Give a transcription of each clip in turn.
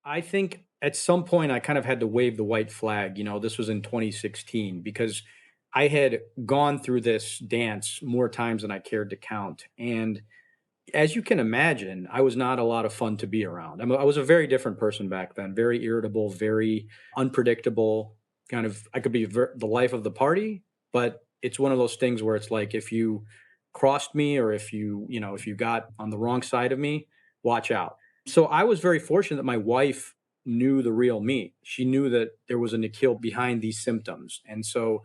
I think at some point I kind of had to wave the white flag. This was in 2016 because I had gone through this dance more times than I cared to count. And as you can imagine, I was not a lot of fun to be around. I was a very different person back then, very irritable, very unpredictable. Kind of, I could be the life of the party, but it's one of those things where it's like if you crossed me or if you got on the wrong side of me, watch out. So I was very fortunate that my wife knew the real me. She knew that there was a Nikhil behind these symptoms. And so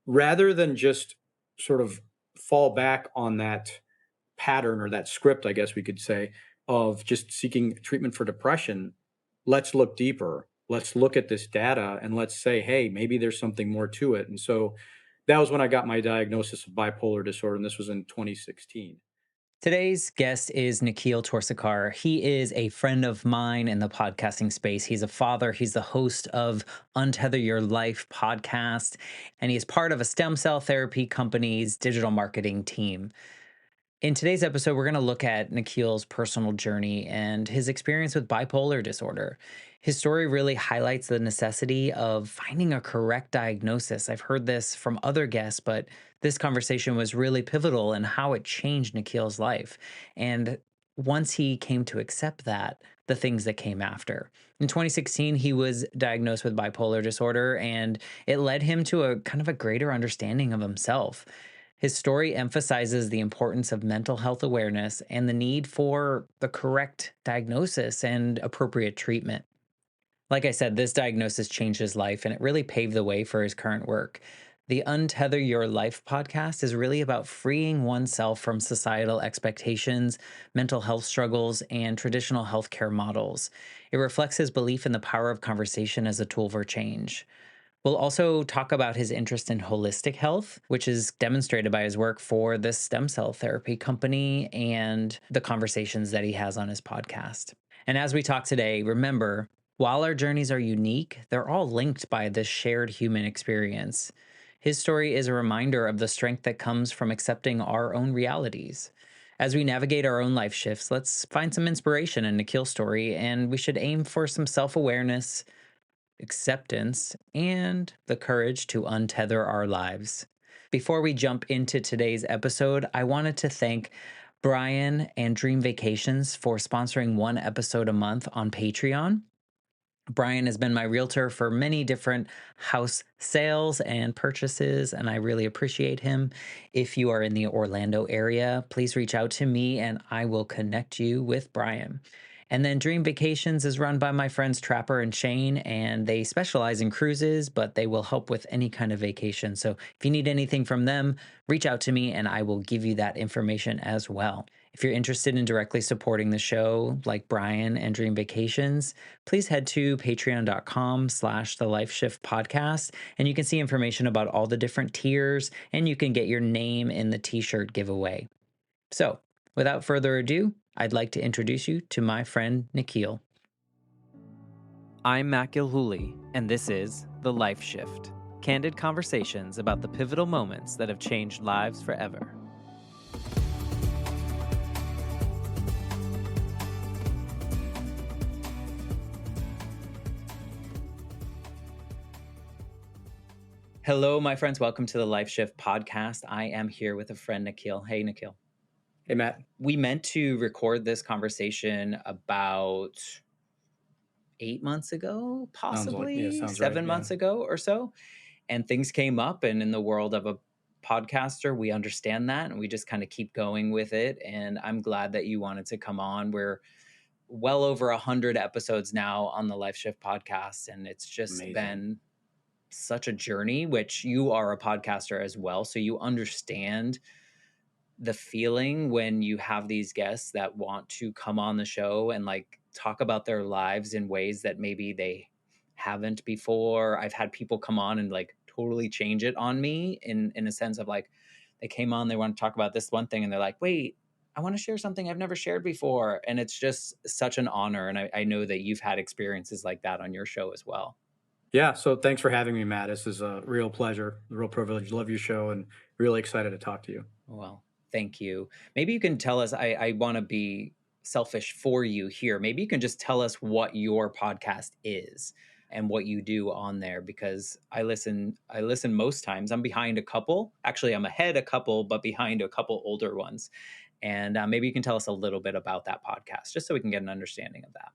rather than just sort of fall back on that pattern or that script, I guess we could say, of just seeking treatment for depression, let's look deeper. Let's look at this data and let's say, hey, maybe there's something more to it. And so that was when I got my diagnosis of bipolar disorder, and this was in 2016. Today's guest is Nikhil Torsekar. He is a friend of mine in the podcasting space. He's a father. He's the host of Untether Your Life podcast, and he is part of a stem cell therapy company's digital marketing team. In today's episode, we're going to look at Nikhil's personal journey and his experience with bipolar disorder. His story really highlights the necessity of finding a correct diagnosis. I've heard this from other guests, but this conversation was really pivotal in how it changed Nikhil's life. And once he came to accept that, the things that came after. In 2016, he was diagnosed with bipolar disorder, and it led him to a kind of a greater understanding of himself. His story emphasizes the importance of mental health awareness and the need for the correct diagnosis and appropriate treatment. Like I said, this diagnosis changed his life and it really paved the way for his current work. The Untether Your Life podcast is really about freeing oneself from societal expectations, mental health struggles, and traditional healthcare models. It reflects his belief in the power of conversation as a tool for change. We'll also talk about his interest in holistic health, which is demonstrated by his work for this stem cell therapy company and the conversations that he has on his podcast. And as we talk today, remember, while our journeys are unique, they're all linked by this shared human experience. His story is a reminder of the strength that comes from accepting our own realities. As we navigate our own life shifts, let's find some inspiration in Nikhil's story, and we should aim for some self awareness, acceptance, and the courage to untether our lives. Before we jump into today's episode, I wanted to thank Brian and Dream Vacations for sponsoring one episode a month on Patreon. Brian has been my realtor for many different house sales and purchases, and I really appreciate him. If you are in the Orlando area, please reach out to me and I will connect you with Brian. And then Dream Vacations is run by my friends Trapper and Shane, and they specialize in cruises, but they will help with any kind of vacation. So if you need anything from them, reach out to me and I will give you that information as well. If you're interested in directly supporting the show, like Brian and Dream Vacations, please head to patreon.com/the Life Shift podcast, and you can see information about all the different tiers, and you can get your name in the t-shirt giveaway. So without further ado, I'd like to introduce you to my friend Nikhil. I'm Matt Gilhooly, and this is The Life Shift, candid conversations about the pivotal moments that have changed lives forever. Hello, my friends. Welcome to the Life Shift podcast. I am here with a friend, Nikhil. Hey, Nikhil. Hey, Matt. We meant to record this conversation about 8 months ago, possibly Sounds right. 7 months Yeah. ago or so. And things came up. And in the world of a podcaster, we understand that and we just kind of keep going with it. And I'm glad that you wanted to come on. We're well over 100 episodes now on the Life Shift podcast. And it's just Amazing. been such a journey, which you are a podcaster as well. So you understand the feeling when you have these guests that want to come on the show and like talk about their lives in ways that maybe they haven't before. I've had people come on and like totally change it on me in a sense of like they came on, they want to talk about this one thing and they're like, wait, I want to share something I've never shared before. And it's just such an honor. And I know that you've had experiences like that on your show as well. Yeah. So thanks for having me, Matt. This is a real pleasure, a real privilege. Love your show and really excited to talk to you. Well, thank you. Maybe you can tell us, I want to be selfish for you here. Maybe you can just tell us what your podcast is and what you do on there, because I listen most times. I'm behind a couple. Actually, I'm ahead a couple, but behind a couple older ones. And maybe you can tell us a little bit about that podcast just so we can get an understanding of that.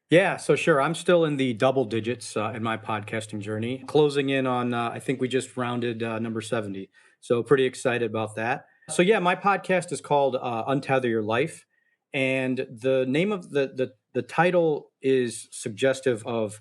Yeah, so sure. I'm still in the double digits in my podcasting journey, closing in on, I think we just rounded number 70. So pretty excited about that. So yeah, my podcast is called Untether Your Life. And the name of the title is suggestive of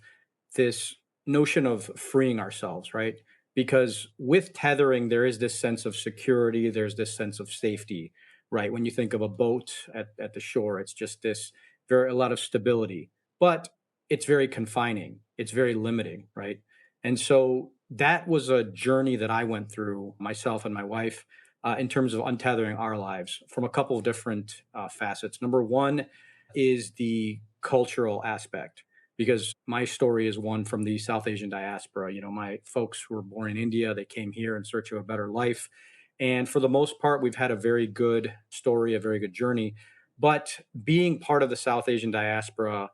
this notion of freeing ourselves, right? Because with tethering, there is this sense of security, there's this sense of safety, right? When you think of a boat at the shore, it's just this very, a lot of stability, but it's very confining. It's very limiting, right? And so that was a journey that I went through myself and my wife in terms of untethering our lives from a couple of different facets. Number one is the cultural aspect, because my story is one from the South Asian diaspora. You know, my folks were born in India, they came here in search of a better life. And for the most part, we've had a very good story, a very good journey. But being part of the South Asian diaspora,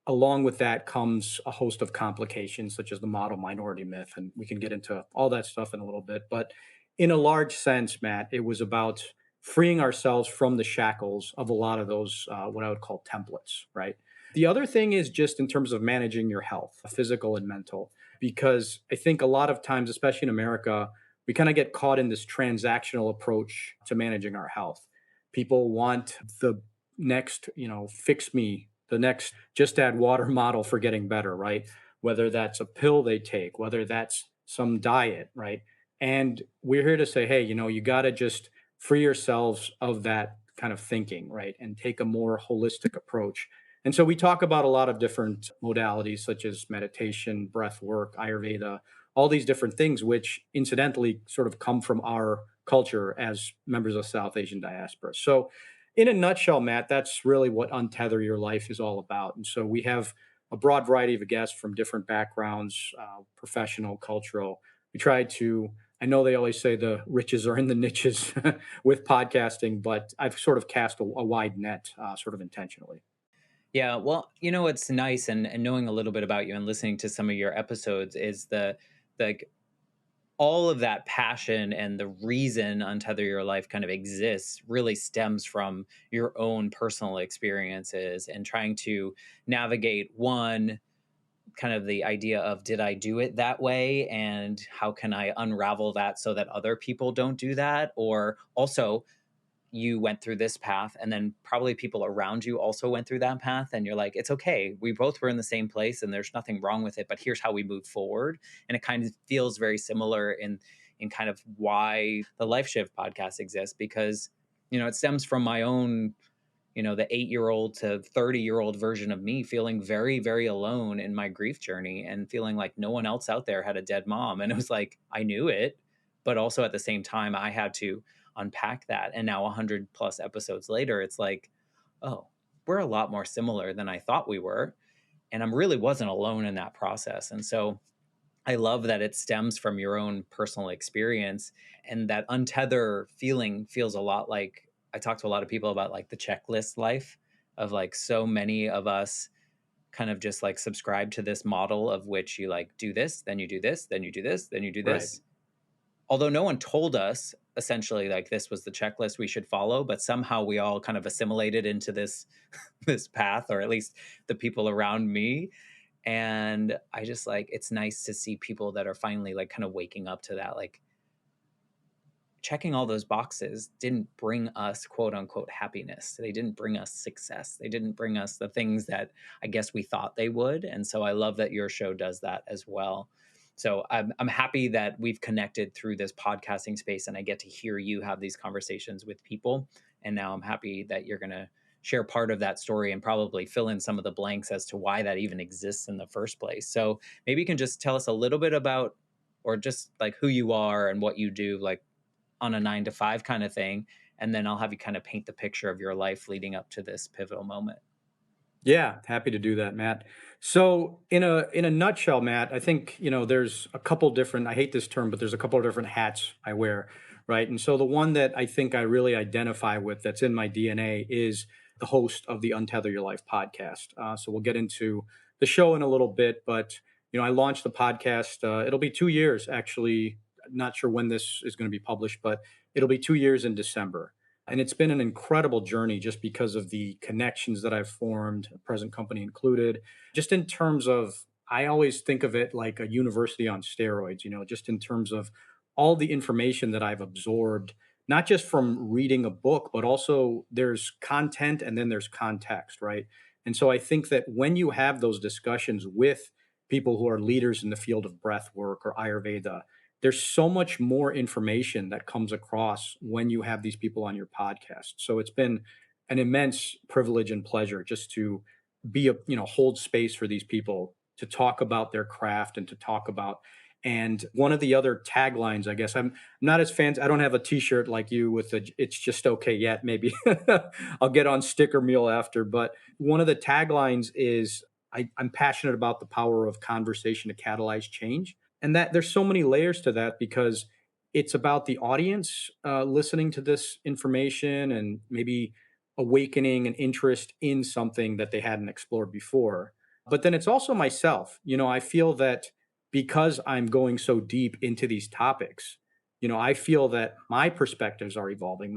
along with that comes a host of complications, such as the model minority myth. And we can get into all that stuff in a little bit. But in a large sense, Matt, it was about freeing ourselves from the shackles of a lot of those, what I would call templates, right? The other thing is just in terms of managing your health, physical and mental, because I think a lot of times, especially in America, we kind of get caught in this transactional approach to managing our health. People want the next, fix me, the next just add water model for getting better, right? Whether that's a pill they take, whether that's some diet, right? And we're here to say, hey, you got to just free yourselves of that kind of thinking, right? And take a more holistic approach. And so we talk about a lot of different modalities such as meditation, breath work, Ayurveda, all these different things, which incidentally sort of come from our culture as members of South Asian diaspora. So in a nutshell, Matt, that's really what Untether Your Life is all about. And so we have a broad variety of guests from different backgrounds, professional, cultural. We try to, I know they always say the riches are in the niches with podcasting, but I've sort of cast a wide net sort of intentionally. Yeah, well, what's nice, and knowing a little bit about you and listening to some of your episodes is like all of that passion and the reason Untether Your Life kind of exists really stems from your own personal experiences and trying to navigate one kind of the idea of, did I do it that way? And how can I unravel that so that other people don't do that? Or also, you went through this path and then probably people around you also went through that path, and you're like, it's okay, we both were in the same place and there's nothing wrong with it, but here's how we move forward. And it kind of feels very similar in kind of why the Life Shift podcast exists, because it stems from my own, the 8-year-old to 30-year-old version of me feeling very, very alone in my grief journey and feeling like no one else out there had a dead mom. And it was like, I knew it, but also at the same time, I had to unpack that. And now 100 plus episodes later, it's like, oh, we're a lot more similar than I thought we were. And I really wasn't alone in that process. And so I love that it stems from your own personal experience, and that untether feeling feels a lot like, I talk to a lot of people about like the checklist life of like so many of us kind of just like subscribe to this model of which you like do this, then you do this, then you do this, then you do Right. this. Although no one told us essentially like this was the checklist we should follow, but somehow we all kind of assimilated into this this path, or at least the people around me. And I just like, it's nice to see people that are finally like kind of waking up to that, like checking all those boxes didn't bring us quote unquote happiness. They didn't bring us success. They didn't bring us the things that I guess we thought they would. And so I love that your show does that as well. So I'm happy that we've connected through this podcasting space and I get to hear you have these conversations with people. And now I'm happy that you're going to share part of that story and probably fill in some of the blanks as to why that even exists in the first place. So maybe you can just tell us a little bit about, or just like who you are and what you do, like on a 9 to 5 kind of thing. And then I'll have you kind of paint the picture of your life leading up to this pivotal moment. Yeah, happy to do that, Matt. So in a nutshell, Matt, I think, there's a couple different, I hate this term, but there's a couple of different hats I wear, right? And so the one that I think I really identify with that's in my DNA is the host of the Untether Your Life podcast. So we'll get into the show in a little bit, but I launched the podcast. It'll be 2 years, actually. Not sure when this is going to be published, but it'll be 2 years in December. And it's been an incredible journey just because of the connections that I've formed, present company included. Just in terms of, I always think of it like a university on steroids, just in terms of all the information that I've absorbed, not just from reading a book, but also there's content and then there's context, right? And so I think that when you have those discussions with people who are leaders in the field of breath work or Ayurveda, there's so much more information that comes across when you have these people on your podcast. So it's been an immense privilege and pleasure just to be hold space for these people to talk about their craft and to talk about. And one of the other taglines, I guess, I'm not as fancy. I don't have a T-shirt like you with a "It's just okay" yet. Maybe I'll get on sticker meal after. But one of the taglines is, I'm passionate about the power of conversation to catalyze change, and that there's so many layers to that because it's about the audience listening to this information and maybe awakening an interest in something that they hadn't explored before. But then it's also myself. I feel that because I'm going so deep into these topics, I feel that my perspectives are evolving.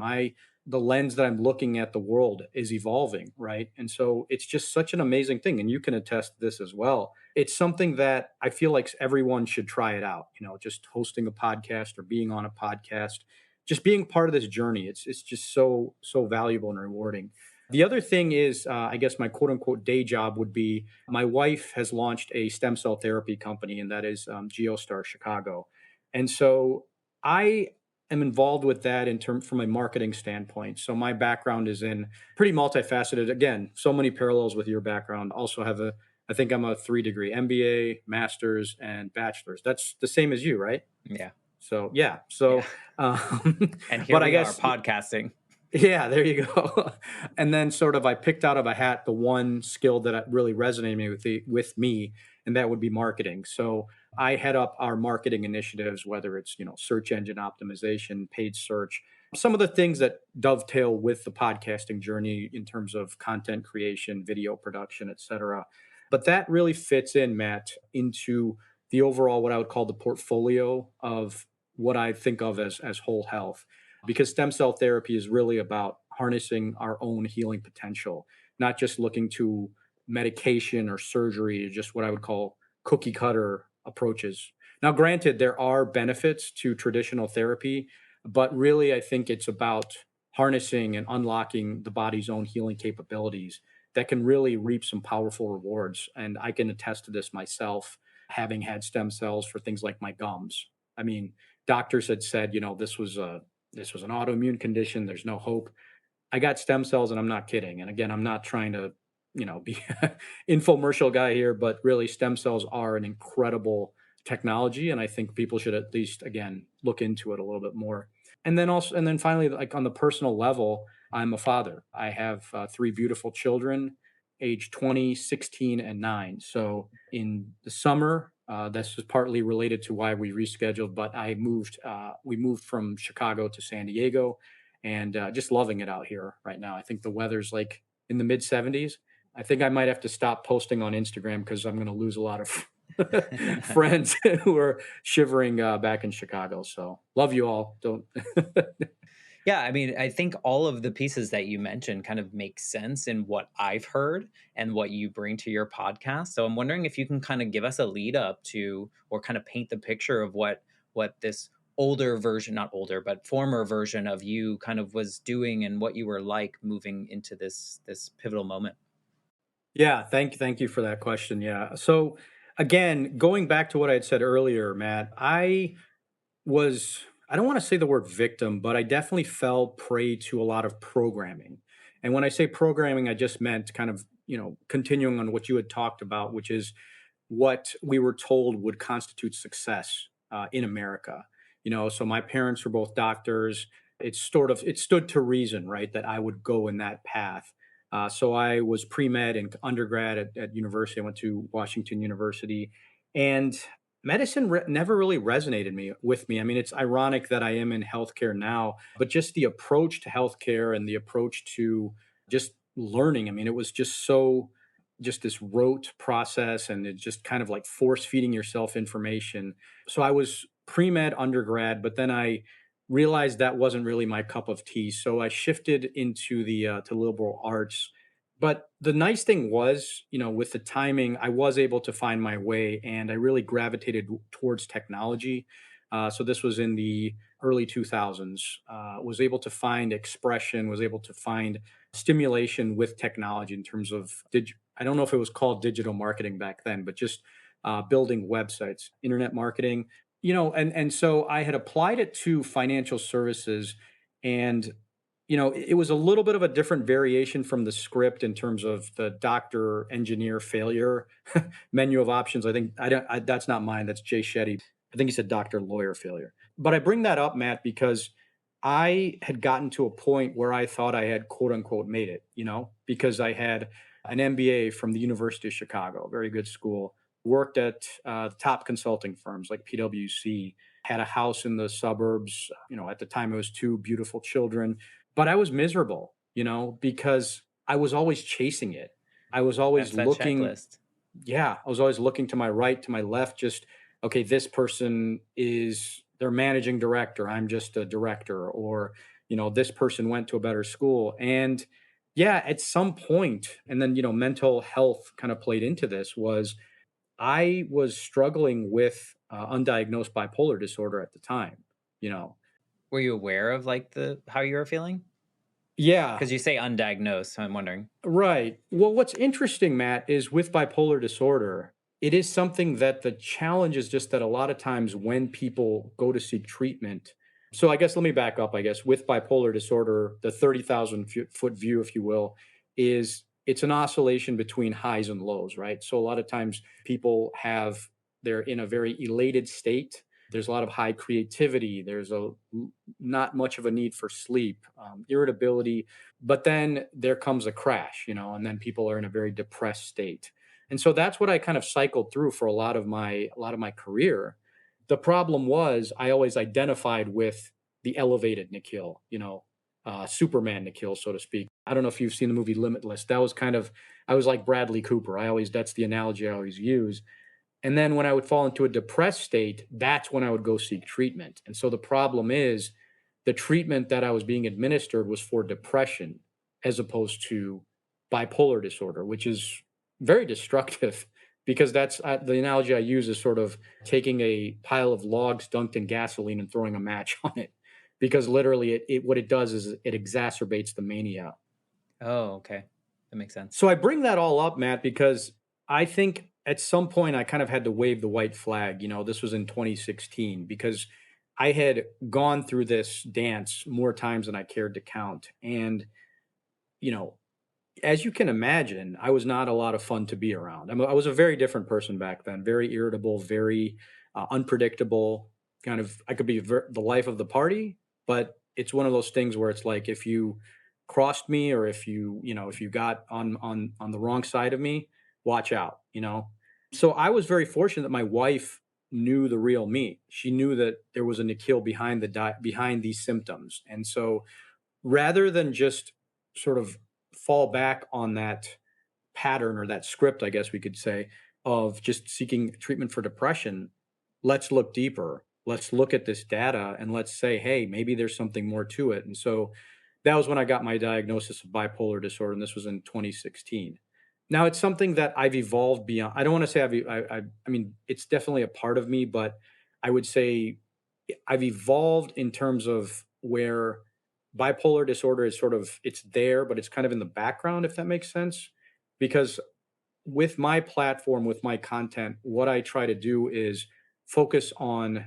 The lens that I'm looking at the world is evolving, right? And so it's just such an amazing thing. And you can attest to this as well. It's something that I feel like everyone should try it out, just hosting a podcast or being on a podcast, just being part of this journey. It's just so valuable and rewarding. The other thing is, I guess my quote unquote day job would be my wife has launched a stem cell therapy company, and that is Geostar Chicago. And so I am involved with that in term from a marketing standpoint. So my background is in pretty multifaceted. Again, so many parallels with your background. Also have I think I'm a 3-degree MBA, master's, and bachelor's. That's the same as you, right? Yeah. So yeah. Yeah. So, um, And here but I we are guess podcasting. yeah, there you go. And then sort of I picked out of a hat the one skill that really resonated with me, and that would be marketing. So I head up our marketing initiatives, whether it's, search engine optimization, paid search, some of the things that dovetail with the podcasting journey in terms of content creation, video production, et cetera. But that really fits in, Matt, into the overall what I would call the portfolio of what I think of as whole health, because stem cell therapy is really about harnessing our own healing potential, not just looking to medication or surgery, just what I would call cookie cutter approaches. Now, granted, there are benefits to traditional therapy, but really, I think it's about harnessing and unlocking the body's own healing capabilities that can really reap some powerful rewards. And I can attest to this myself, having had stem cells for things like my gums. I mean, doctors had said, this was an autoimmune condition. There's no hope. I got stem cells, and I'm not kidding. And again, I'm not trying to, be infomercial guy here, but really, stem cells are an incredible technology, and I think people should at least, again, look into it a little bit more. And then finally, like on the personal level, I'm a father. I have three beautiful children, age 20, 16, and 9. So in the summer, this is partly related to why we rescheduled, but we moved from Chicago to San Diego, and just loving it out here right now. I think the weather's like in the mid 70s. I think I might have to stop posting on Instagram because I'm going to lose a lot of friends who are shivering back in Chicago. So love you all. Don't. Yeah, I mean, I think all of the pieces that you mentioned kind of make sense in what I've heard and what you bring to your podcast. So I'm wondering if you can kind of give us a lead up to or kind of paint the picture of what this older version, not older, but former version of you kind of was doing and what you were like moving into this pivotal moment. Yeah, thank you for that question. Yeah. So again, going back to what I had said earlier, Matt, I don't want to say the word victim, but I definitely fell prey to a lot of programming. And when I say programming, I just meant kind of, continuing on what you had talked about, which is what we were told would constitute success in America. So my parents were both doctors. It stood to reason, right, that I would go in that path. So I was pre med and undergrad at university. I went to Washington University, and medicine never really resonated with me. I mean, it's ironic that I am in healthcare now, but just the approach to healthcare and the approach to just learning. I mean, it was just so just this rote process, and it just kind of like force feeding yourself information. So I was pre-med undergrad, but then I realized that wasn't really my cup of tea. So I shifted into the to liberal arts. But the nice thing was, with the timing, I was able to find my way, and I really gravitated towards technology. So this was in the early 2000s. Was able to find expression, was able to find stimulation with technology in terms of I don't know if it was called digital marketing back then, but just building websites, internet marketing, and so I had applied it to financial services, and it was a little bit of a different variation from the script in terms of the doctor engineer failure menu of options. I think I don't. That's not mine. That's Jay Shetty. I think he said doctor lawyer failure. But I bring that up, Matt, because I had gotten to a point where I thought I had quote unquote made it, because I had an MBA from the University of Chicago, very good school, worked at top consulting firms like PwC, had a house in the suburbs. At the time it was two beautiful children, but I was miserable, because I was always chasing it. I was always That's that looking, checklist. yeah, I was always looking to my right, to my left, just, okay, this person is their managing director. I'm just a director. Or, this person went to a better school. And yeah, at some point, and then, mental health kind of played into this, was I was struggling with undiagnosed bipolar disorder at the time, you know. Were you aware of like the how you were feeling? Yeah, Because you say undiagnosed, so I'm wondering. right. Well, what's interesting, Matt, is with bipolar disorder, it is something that the challenge is just that a lot of times when people go to seek treatment. So I guess let me back up. I guess with bipolar disorder, the 30,000 foot view, if you will, is it's an oscillation between highs and lows, right? So a lot of times people they're in a very elated state. There's a lot of high creativity. There's not much of a need for sleep, irritability, but then there comes a crash, and then people are in a very depressed state. And so that's what I kind of cycled through for a lot of my career. The problem was I always identified with the elevated Nikhil, Superman Nikhil, so to speak. I don't know if you've seen the movie Limitless. That was kind of, I was like Bradley Cooper. That's the analogy I always use. And then when I would fall into a depressed state, that's when I would go seek treatment. And so the problem is the treatment that I was being administered was for depression as opposed to bipolar disorder, which is very destructive because that's the analogy I use is sort of taking a pile of logs dunked in gasoline and throwing a match on it. Because literally, what it does is it exacerbates the mania. Oh, okay. That makes sense. So I bring that all up, Matt, because I think at some point I kind of had to wave the white flag. This was in 2016 because I had gone through this dance more times than I cared to count. And, you know, as you can imagine, I was not a lot of fun to be around. I was a very different person back then, very irritable, very unpredictable. Kind of, I could be the life of the party, but it's one of those things where it's like if you crossed me or if you got on the wrong side of me, watch out. So I was very fortunate that my wife knew the real me. She knew that there was a Nikhil behind behind these symptoms, and so rather than just sort of fall back on that pattern or that script, I guess we could say, of just seeking treatment for depression, let's look deeper. Let's look at this data and let's say, hey, maybe there's something more to it. And so that was when I got my diagnosis of bipolar disorder, and this was in 2016. Now it's something that I've evolved beyond. I don't want to say I mean, it's definitely a part of me, but I would say I've evolved in terms of where bipolar disorder is sort of it's there, but it's kind of in the background, if that makes sense. Because with my platform, with my content, what I try to do is focus on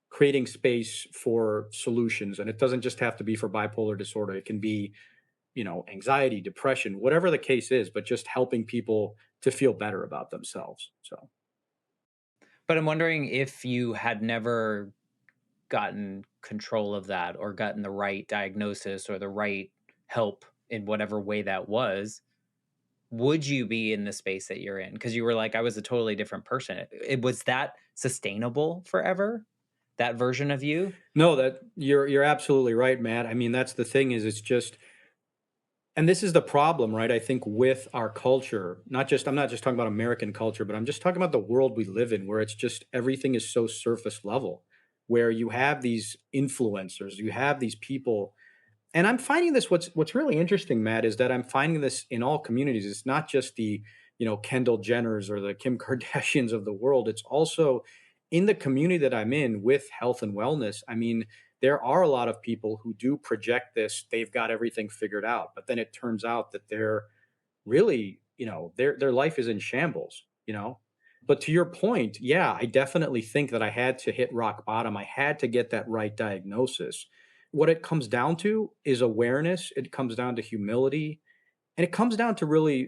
creating space for solutions. And it doesn't just have to be for bipolar disorder. It can be, anxiety, depression, whatever the case is, but just helping people to feel better about themselves. So But I'm wondering if you had never gotten control of that or gotten the right diagnosis or the right help in whatever way that was, would you be in the space that you're in? Because you were like, I was a totally different person. Was that sustainable forever? That version of you? no, that you're absolutely right, Matt. I mean, that's the thing is it's just And this is the problem, right? I think with our culture, I'm not just talking about American culture, but I'm just talking about the world we live in, where it's just everything is so surface level, where you have these influencers, you have these people. And I'm finding this, what's really interesting, Matt, is that I'm finding this in all communities. It's not just the, Kendall Jenners or the Kim Kardashians of the world. It's also in the community that I'm in with health and wellness. I mean, there are a lot of people who do project this, they've got everything figured out, but then it turns out that they're really, their life is in shambles. But to your point, yeah, I definitely think that I had to hit rock bottom. I had to get that right diagnosis. What it comes down to is awareness. It comes down to humility, and it comes down to really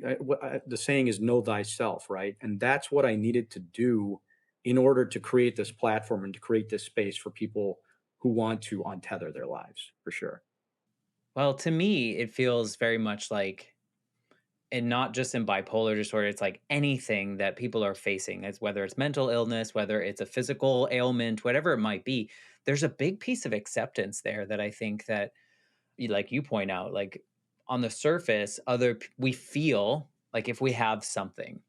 the saying is know thyself, right? And that's what I needed to do in order to create this platform and to create this space for people who want to untether their lives, for sure. Well, to me, it feels very much like, and not just in bipolar disorder, it's like anything that people are facing, it's whether it's mental illness, whether it's a physical ailment, whatever it might be, there's a big piece of acceptance there that I think that, like you point out, like on the surface, we feel like if we have something,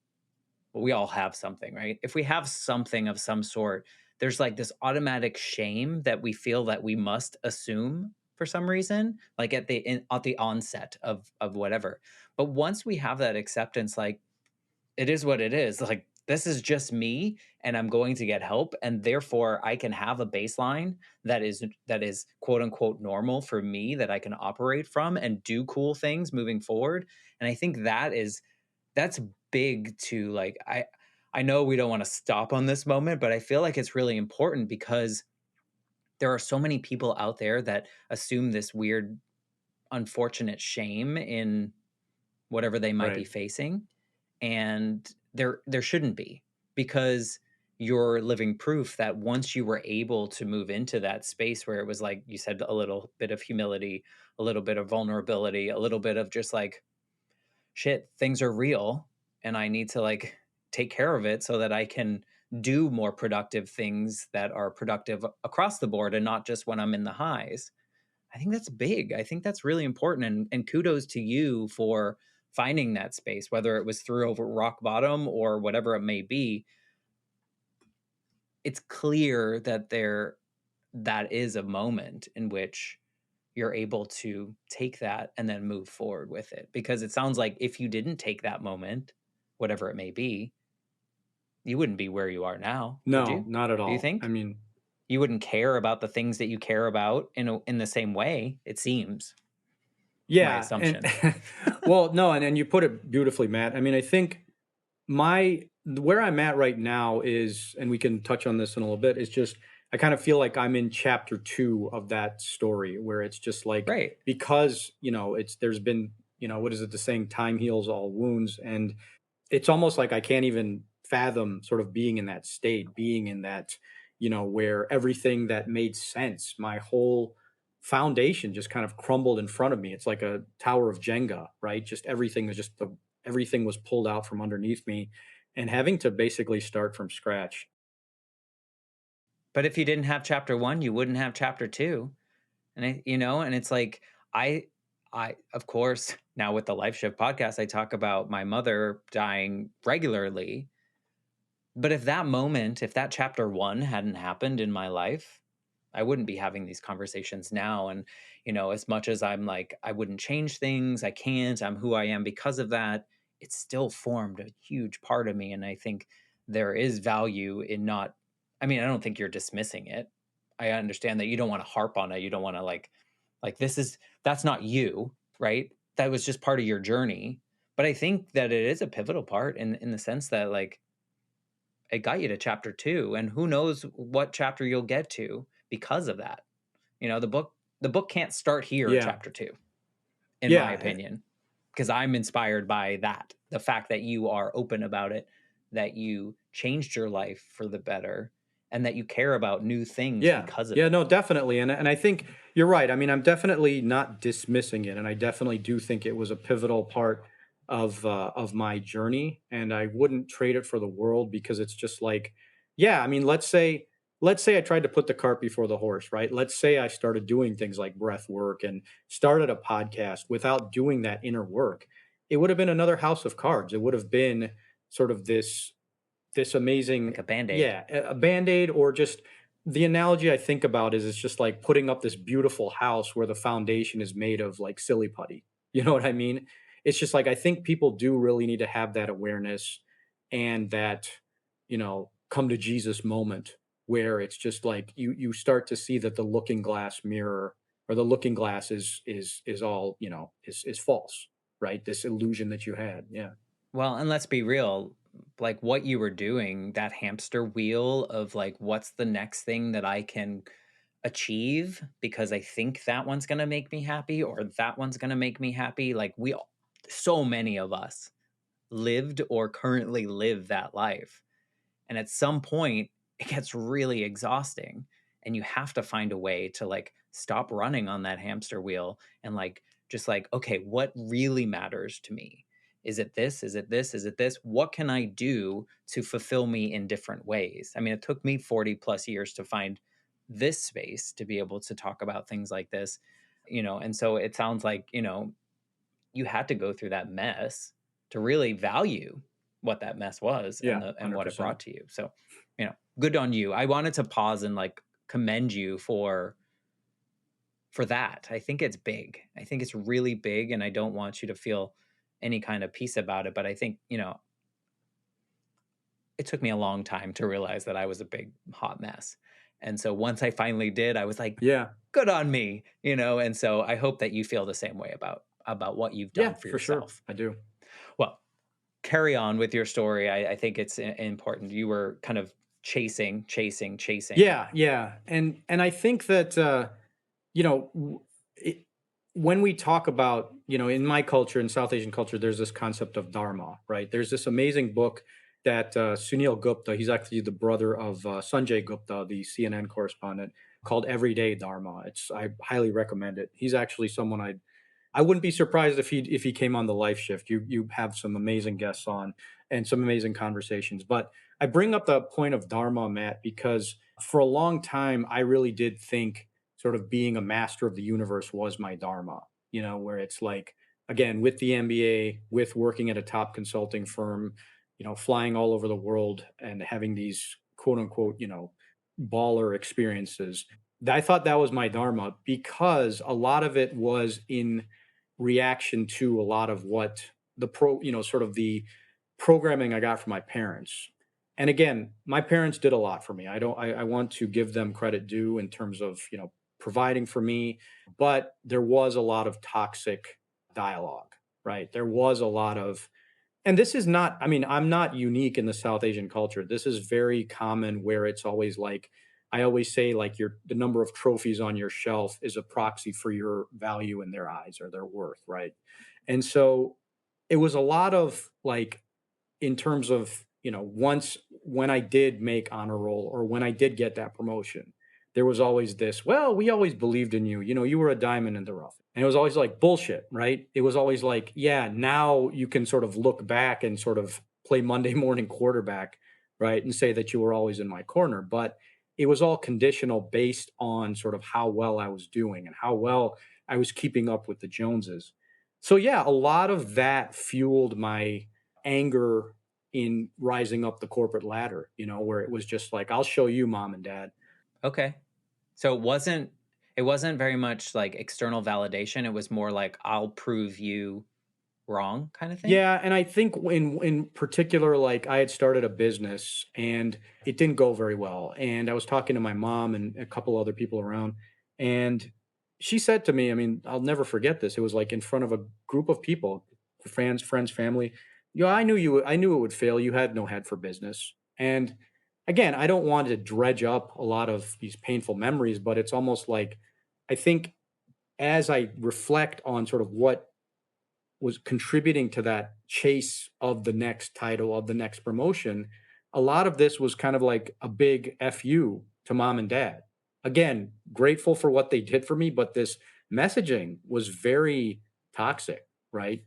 well, we all have something, right? If we have something of some sort, there's like this automatic shame that we feel that we must assume for some reason, like at the onset of whatever. But once we have that acceptance, like it is what it is. Like this is just me, and I'm going to get help, and therefore I can have a baseline that is quote unquote normal for me that I can operate from and do cool things moving forward. And I think that's big to like I know we don't want to stop on this moment, but I feel like it's really important because there are so many people out there that assume this weird unfortunate shame in whatever they might be Right. facing, and there shouldn't be, because you're living proof that once you were able to move into that space where it was like you said, a little bit of humility, a little bit of vulnerability, a little bit of just like, shit, things are real and I need to like take care of it so that I can do more productive things that are productive across the board and not just when I'm in the highs. I think that's big. I think that's really important. And kudos to you for finding that space, whether it was through over rock bottom or whatever it may be. It's clear that that is a moment in which you're able to take that and then move forward with it. Because it sounds like if you didn't take that moment, whatever it may be, you wouldn't be where you are now, would No, you? not at Do you all. I think? mean, You wouldn't care about the things that you care about in the same way, it seems. It's my yeah, and assumption. well, no, and you put it beautifully, Matt. I mean, I think my where I'm at right now is, and we can touch on this in a little bit, is just I kind of feel like I'm in chapter 2 of that story where it's just like Right. because, it's there's been, what is it, the saying, time heals all wounds, and it's almost like I can't even fathom sort of being in that state, being in that, where everything that made sense, my whole foundation just kind of crumbled in front of me. It's like a tower of Jenga, right? Just everything was pulled out from underneath me and having to basically start from scratch. But if you didn't have chapter 1, you wouldn't have chapter 2. And and it's like I of course, now with the Life Shift podcast, I talk about my mother dying regularly. But if that chapter 1 hadn't happened in my life, I wouldn't be having these conversations now. And, as much as I'm like, I wouldn't change things, I can't, I'm who I am because of that, it's still formed a huge part of me. And I think there is value in not, I mean, I don't think you're dismissing it. I understand that you don't want to harp on it. You don't want to like, that's not you, right? That was just part of your journey. But I think that it is a pivotal part in the sense that like, it got you to chapter 2, and who knows what chapter you'll get to because of that. The book can't start here at Yeah. chapter 2, in my Yeah. opinion, because I'm inspired by that. The fact that you are open about it, that you changed your life for the better, and that you care about new things Yeah. because of Yeah, it. no, definitely. And I think you're right. I mean, I'm definitely not dismissing it. And I definitely do think it was a pivotal part of my journey. And I wouldn't trade it for the world because it's just like, yeah, I mean, let's say I tried to put the cart before the horse, right? Let's say I started doing things like breath work and started a podcast without doing that inner work. It would have been another house of cards. It would have been sort of this Like amazing, a band-aid. yeah, a band-aid, or just the analogy I think about is it's just like putting up this beautiful house where the foundation is made of like silly putty. You know what I mean? It's just like I think people do really need to have that awareness and that, come to Jesus moment where it's just like you start to see that the looking glass mirror or the looking glass is all, is false, right? This illusion that you had. Yeah. Well, and let's be real, like what you were doing, that hamster wheel of like, what's the next thing that I can achieve because I think that one's going to make me happy or that one's going to make me happy. Like so many of us lived or currently live that life. And at some point, it gets really exhausting. And you have to find a way to like stop running on that hamster wheel and like, just like, okay, what really matters to me? Is it this? Is it this? Is it this? What can I do to fulfill me in different ways? I mean, it took me 40 plus years to find this space to be able to talk about things like this, and so it sounds like, you had to go through that mess to really value what that mess was Yeah, and what it 100%. brought to you. So, good on you. I wanted to pause and like commend you for that. I think it's big. I think it's really big and I don't want you to feel any kind of peace about it, but I think, it took me a long time to realize that I was a big hot mess. And so once I finally did, I was like, Yeah. good on me, and so I hope that you feel the same way about what you've done Yeah, for for sure. yourself. I do. Well, carry on with your story. I think it's important. You were kind of chasing, chasing, chasing. Yeah, yeah. And I think that you know, w- it, when we talk about, in my culture, in South Asian culture, there's this concept of dharma, right? There's this amazing book that Sunil Gupta, he's actually the brother of Sanjay Gupta, the CNN correspondent, called Everyday Dharma. I highly recommend it. He's actually someone I wouldn't be surprised if he came on the life shift. You have some amazing guests on and some amazing conversations. But I bring up the point of dharma, Matt, because for a long time I really did think sort of being a master of the universe was my dharma. Where it's like, again, with the MBA, with working at a top consulting firm, flying all over the world and having these quote unquote, baller experiences. I thought that was my dharma because a lot of it was in reaction to a lot of what sort of the programming I got from my parents. And again, my parents did a lot for me. I want to give them credit due in terms of, providing for me, but there was a lot of toxic dialogue, right? There was a lot of, and this is not, I mean, I'm not unique in the South Asian culture. This is very common where it's always like, I always say like the number of trophies on your shelf is a proxy for your value in their eyes or their worth, right? And so it was a lot of like, in terms of, once when I did make honor roll or when I did get that promotion, there was always this, well, we always believed in you. You were a diamond in the rough. And it was always like bullshit, right? It was always like, yeah, now you can sort of look back and sort of play Monday morning quarterback, right? And say that you were always in my corner. But it was all conditional based on sort of how well I was doing and how well I was keeping up with the Joneses. So yeah, a lot of that fueled my anger in rising up the corporate ladder, where it was just like, I'll show you, mom and dad. Okay. So it wasn't very much like external validation. It was more like I'll prove you wrong kind of thing. Yeah, and I think in particular, like I had started a business and it didn't go very well. And I was talking to my mom and a couple other people around, and she said to me, I mean, I'll never forget this. It was like in front of a group of people, friends, family. I knew it would fail. You had no head for business. And again, I don't want to dredge up a lot of these painful memories, but it's almost like I think as I reflect on sort of what was contributing to that chase of the next title, of the next promotion, a lot of this was kind of like a big FU to mom and dad. Again, grateful for what they did for me, but this messaging was very toxic, right?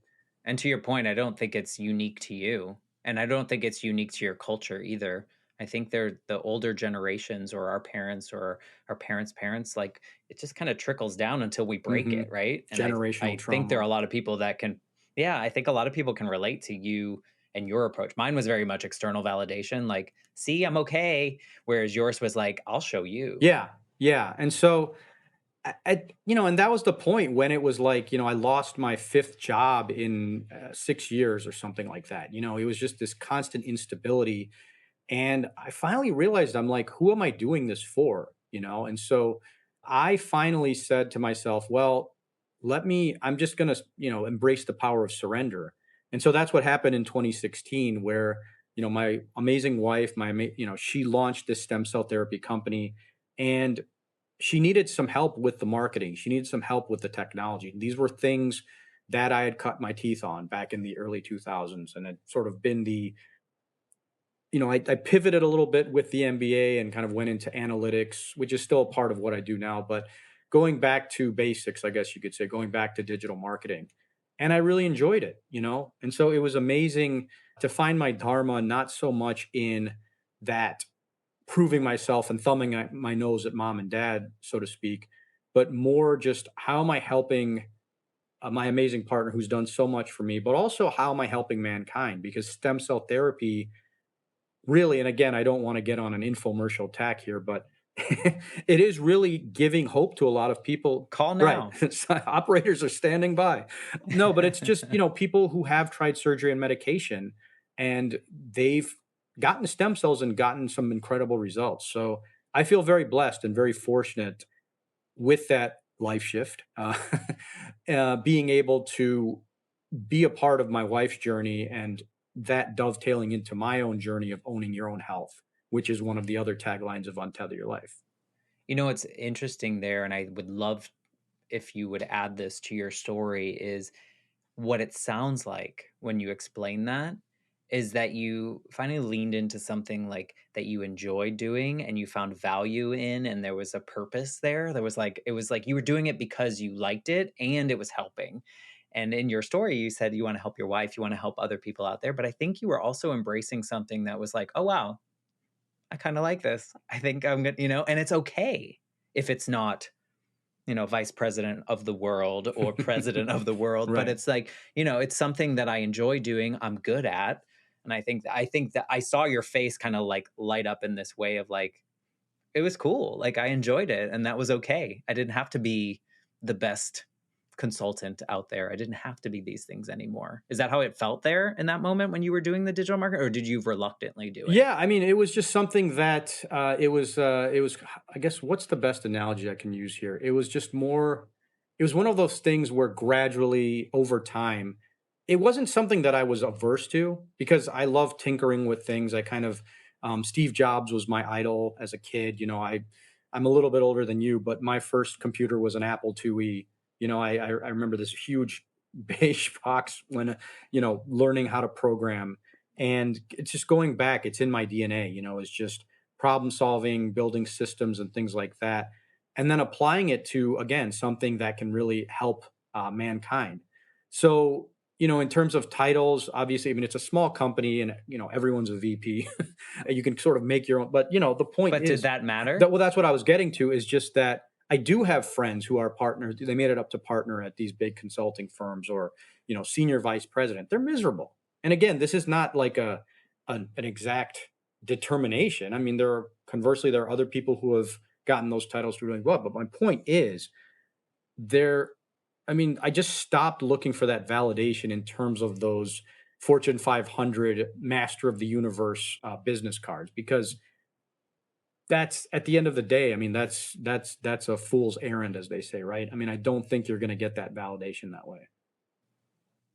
And to your point, I don't think it's unique to you. And I don't think it's unique to your culture either. I think they're the older generations or our parents' parents, like it just kind of trickles down until we break Hmm. it, right? And Generational I think there are trauma. a lot of people that can, yeah, I think a lot of people can relate to you and your approach. Mine was very much external validation, like, see, I'm okay. Whereas yours was like, I'll show you. Yeah, yeah. And so and that was the point when it was like, I lost my fifth job in 6 years or something like that. It was just this constant instability. And I finally realized, I'm like, who am I doing this for? And so I finally said to myself, well, I'm just going to, embrace the power of surrender. And so that's what happened in 2016, where, my amazing wife, she launched this stem cell therapy company, and she needed some help with the marketing. She needed some help with the technology. These were things that I had cut my teeth on back in the early 2000s, and had sort of been I pivoted a little bit with the MBA and kind of went into analytics, which is still a part of what I do now, but going back to basics, I guess you could say, going back to digital marketing. And I really enjoyed it. And so it was amazing to find my dharma not so much in that proving myself and thumbing at my nose at mom and dad, so to speak, but more just how am I helping my amazing partner who's done so much for me, but also how am I helping mankind? Because stem cell therapy really, and again, I don't want to get on an infomercial tack here, but it is really giving hope to a lot of people. Call Right. now. Operators are standing by. No, but it's just, people who have tried surgery and medication, and they've gotten stem cells and gotten some incredible results. So I feel very blessed and very fortunate with that life shift, being able to be a part of my wife's journey, and that dovetailing into my own journey of owning your own health, which is one of the other taglines of Untether Your Life. You know, what's interesting there, and I would love if you would add this to your story, is what it sounds like when you explain that is that you finally leaned into something like that you enjoyed doing and you found value in, and there was a purpose there. There was like, it was like you were doing it because you liked it and it was helping. And in your story, you said you want to help your wife, you want to help other people out there. But I think you were also embracing something that was like, oh, wow, I kind of like this. I think I'm going to, and it's okay if it's not vice president of the world or president of the world, but Right. it's like, it's something that I enjoy doing, I'm good at. And I think that I saw your face kind of like light up in this way of like, it was cool. Like I enjoyed it and that was okay. I didn't have to be the best consultant out there. I didn't have to be these things anymore. Is that how it felt there in that moment when you were doing the digital market, or did you reluctantly do it? Yeah, I mean, it was just something that it was. I guess what's the best analogy I can use here? It was just more. It was one of those things where gradually over time, it wasn't something that I was averse to, because I love tinkering with things. I kind of Steve Jobs was my idol as a kid. I'm a little bit older than you, but my first computer was an Apple IIe. I remember this huge beige box when learning how to program, and it's just going back, it's in my DNA. It's just problem solving, building systems and things like that, and then applying it to, again, something that can really help mankind. So in terms of titles, obviously, I mean, it's a small company, and everyone's a VP. You can sort of make your own, but the point But did is that that, matter? well, that's what I was getting to, is just that I do have friends who are partners. They made it up to partner at these big consulting firms, or senior vice president. They're miserable. And again, this is not like an exact determination. I mean, there are other people who have gotten those titles through doing well. But my point is, there. I mean, I just stopped looking for that validation in terms of those Fortune 500 Master of the Universe business cards, because that's, at the end of the day, I mean, that's a fool's errand, as they say, right? I mean, I don't think you're going to get that validation that way.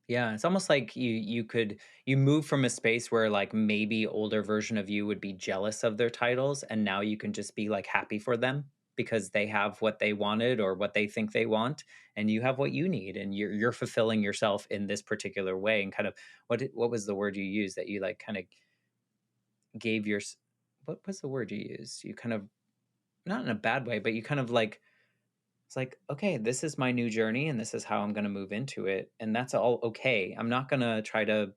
Yeah, it's almost like you move from a space where like maybe older version of you would be jealous of their titles, and now you can just be like happy for them because they have what they wanted or what they think they want, and you have what you need, and you're fulfilling yourself in this particular way. And kind of what was the word you used, that you like kind of gave your what was the word you used? You kind of, not in a bad way, but you kind of like, it's like, okay, this is my new journey and this is how I'm going to move into it. And that's all okay. I'm not going to try to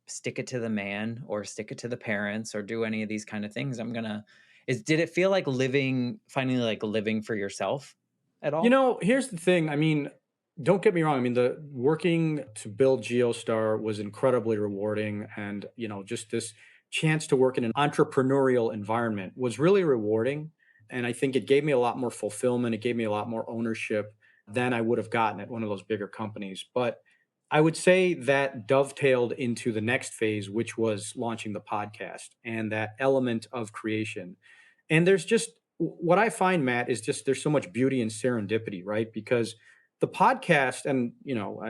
stick it to the man or stick it to the parents or do any of these kind of things. I'm gonna is did it feel like finally like living for yourself at You all? know, here's the thing. I mean, don't get me wrong. I mean, the working to build Geostar was incredibly rewarding. And, just this chance to work in an entrepreneurial environment was really rewarding. And I think it gave me a lot more fulfillment. It gave me a lot more ownership than I would have gotten at one of those bigger companies. But I would say that dovetailed into the next phase, which was launching the podcast and that element of creation. And there's just what I find, Matt, is just there's so much beauty in serendipity, right? Because the podcast, and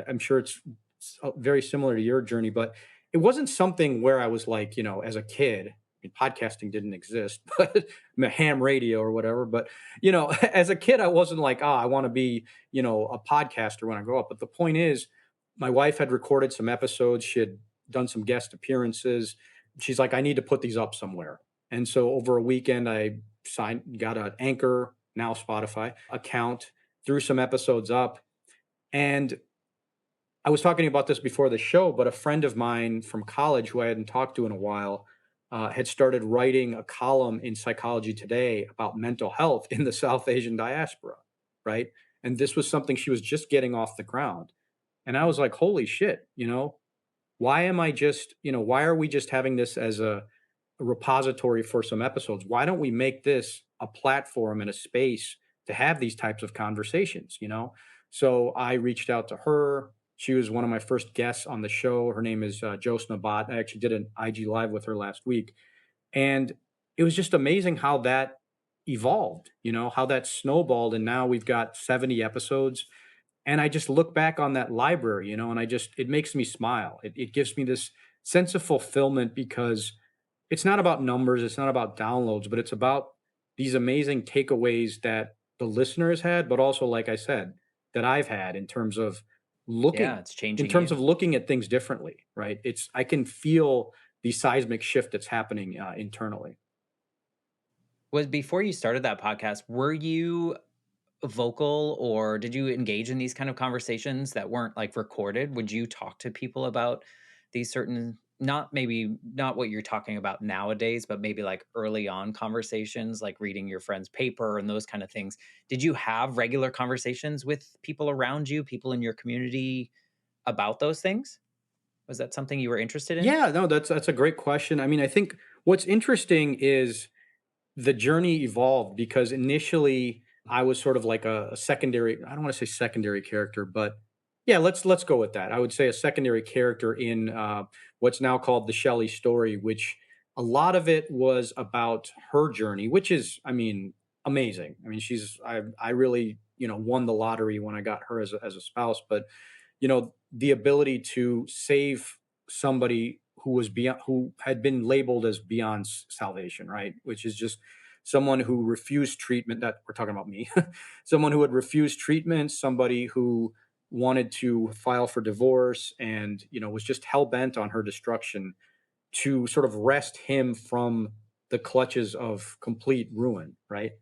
I'm sure it's very similar to your journey, but it wasn't something where I was like, as a kid. I mean, podcasting didn't exist, but ham radio or whatever. But as a kid, I wasn't like, I want to be, a podcaster when I grow up. But the point is, my wife had recorded some episodes. She had done some guest appearances. She's like, I need to put these up somewhere. And so over a weekend, I got an Anchor, now Spotify account, threw some episodes up. And I was talking about this before the show, but a friend of mine from college who I hadn't talked to in a while had started writing a column in Psychology Today about mental health in the South Asian diaspora, right? And this was something she was just getting off the ground. And I was like, holy shit, why are we just having this as a repository for some episodes? Why don't we make this a platform and a space to have these types of conversations? So I reached out to her. She was one of my first guests on the show. Her name is Josna Bhatt. I actually did an IG live with her last week. And it was just amazing how that evolved, how that snowballed. And now we've got 70 episodes. And I just look back on that library, and it makes me smile. It gives me this sense of fulfillment because it's not about numbers, it's not about downloads, but it's about these amazing takeaways that the listeners had, but also, like I said, that I've had Yeah, looking it's in changing terms you. of looking at things differently, right? I can feel the seismic shift that's happening internally. Was before you started that podcast, were you vocal or did you engage in these kind of conversations that weren't like recorded? Would you talk to people about these certain not what you're talking about nowadays, but maybe like early on conversations, like reading your friend's paper and those kind of things? Did you have regular conversations with people around you, people in your community about those things? Was that something you were interested in? Yeah, no, that's a great question. I mean, I think what's interesting is the journey evolved because initially I was sort of like a secondary, I don't want to say secondary character, but yeah, let's go with that. I would say a secondary character in what's now called the Shelley story, which a lot of it was about her journey, which is, I mean, amazing. I mean, I really, won the lottery when I got her as a spouse, but the ability to save somebody who had been labeled as beyond salvation, right? Which is just someone who refused treatment. That we're talking about me. Someone who had refused treatment, somebody who wanted to file for divorce and was just hell-bent on her destruction, to sort of wrest him from the clutches of complete ruin, right?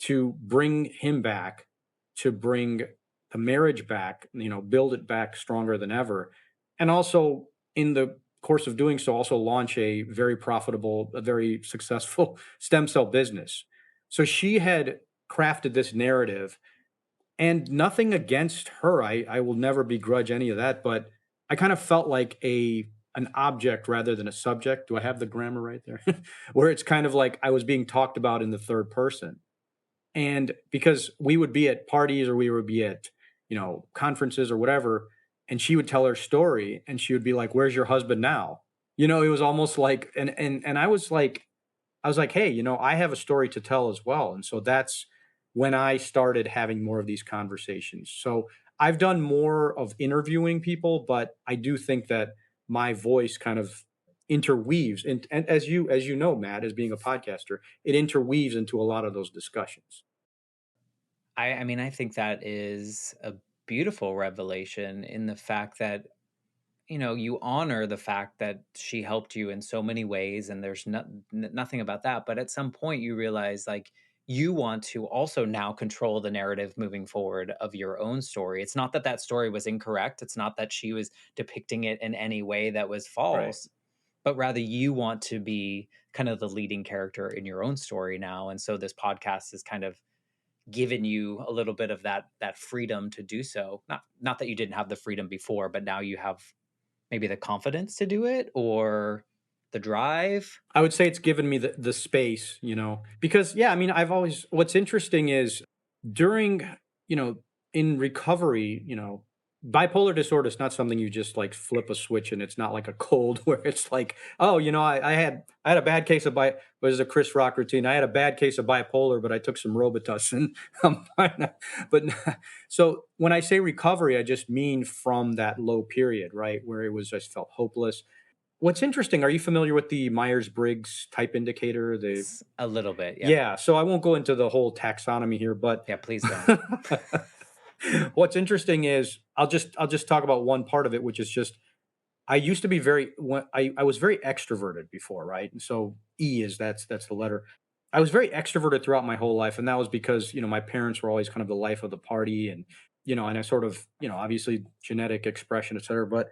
To bring him back, to bring the marriage back, build it back stronger than ever. And also, in the course of doing so, also launch a very profitable, a very successful stem cell business. So she had crafted this narrative, and nothing against her. I will never begrudge any of that, but I kind of felt like an object rather than a subject. Do I have the grammar right there? Where it's kind of like I was being talked about in the third person. And because we would be at parties or we would be at, conferences or whatever, and she would tell her story and she would be like, "Where's your husband now?" It was almost like, and I was like, hey, I have a story to tell as well. And so that's when I started having more of these conversations. So I've done more of interviewing people, but I do think that my voice kind of interweaves, and as you know, Matt, as being a podcaster, it interweaves into a lot of those discussions. I mean, I think that is a beautiful revelation in the fact that you honor the fact that she helped you in so many ways, and there's nothing about that. But at some point, you realize like you want to also now control the narrative moving forward of your own story. It's not that that story was incorrect. It's not that she was depicting it in any way that was Right. false. but rather you want to be kind of the leading character in your own story now. And so this podcast has kind of given you a little bit of that freedom to do so. Not that you didn't have the freedom before, but now you have maybe the confidence to do it or the drive. I would say it's given me the space, because yeah, I mean, I've always what's interesting is during, you know, in recovery, bipolar disorder is not something you just like flip a switch and it's not like a cold where it's like, oh, I had a bad case of what is a Chris Rock routine. I had a bad case of bipolar, but I took some Robitussin. I'm fine now. But so when I say recovery, I just mean from that low period, right? Where it was just felt hopeless. What's interesting, are you familiar with the Myers-Briggs type indicator? A little bit, yeah. Yeah, so I won't go into the whole taxonomy here, but Yeah, please don't. what's interesting is I'll just talk about one part of it, which is just I used to be I was very extroverted before, right? And so E is that's the letter. I was very extroverted throughout my whole life, and that was because, my parents were always kind of the life of the party and and I sort of, obviously genetic expression, et cetera. But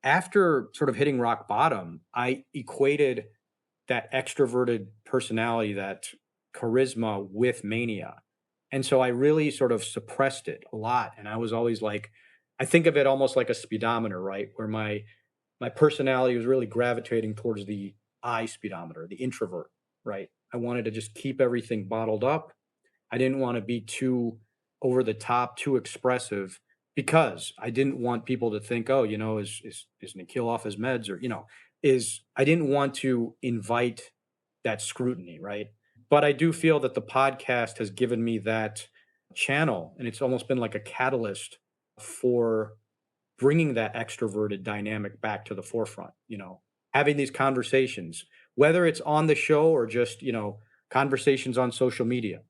after sort of hitting rock bottom, I equated that extroverted personality, that charisma with mania. And so I really sort of suppressed it a lot. And I was always like, I think of it almost like a speedometer, right? Where my personality was really gravitating towards the I speedometer, the introvert, right? I wanted to just keep everything bottled up. I didn't want to be too over the top, too expressive because I didn't want people to think, oh, is Nikhil off his meds or, is I didn't want to invite that scrutiny, right? But I do feel that the podcast has given me that channel and it's almost been like a catalyst for bringing that extroverted dynamic back to the forefront, having these conversations, whether it's on the show or just, conversations on social media,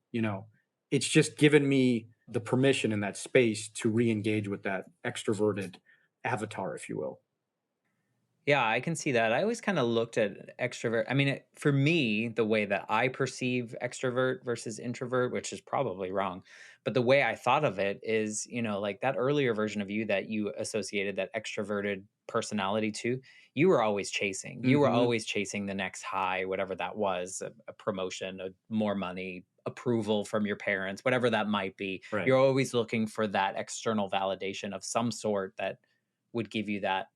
it's just given me the permission in that space to re-engage with that extroverted avatar, if you will. Yeah, I can see that. I always kind of looked at extrovert. I mean, for me, the way that I perceive extrovert versus introvert, which is probably wrong, but the way I thought of it is, like that earlier version of you that you associated that extroverted personality to, you were always chasing. You were Hmm. always chasing the next high, whatever that was, a promotion, more money, approval from your parents, whatever that might be. Right. You're always looking for that external validation of some sort that would give you that.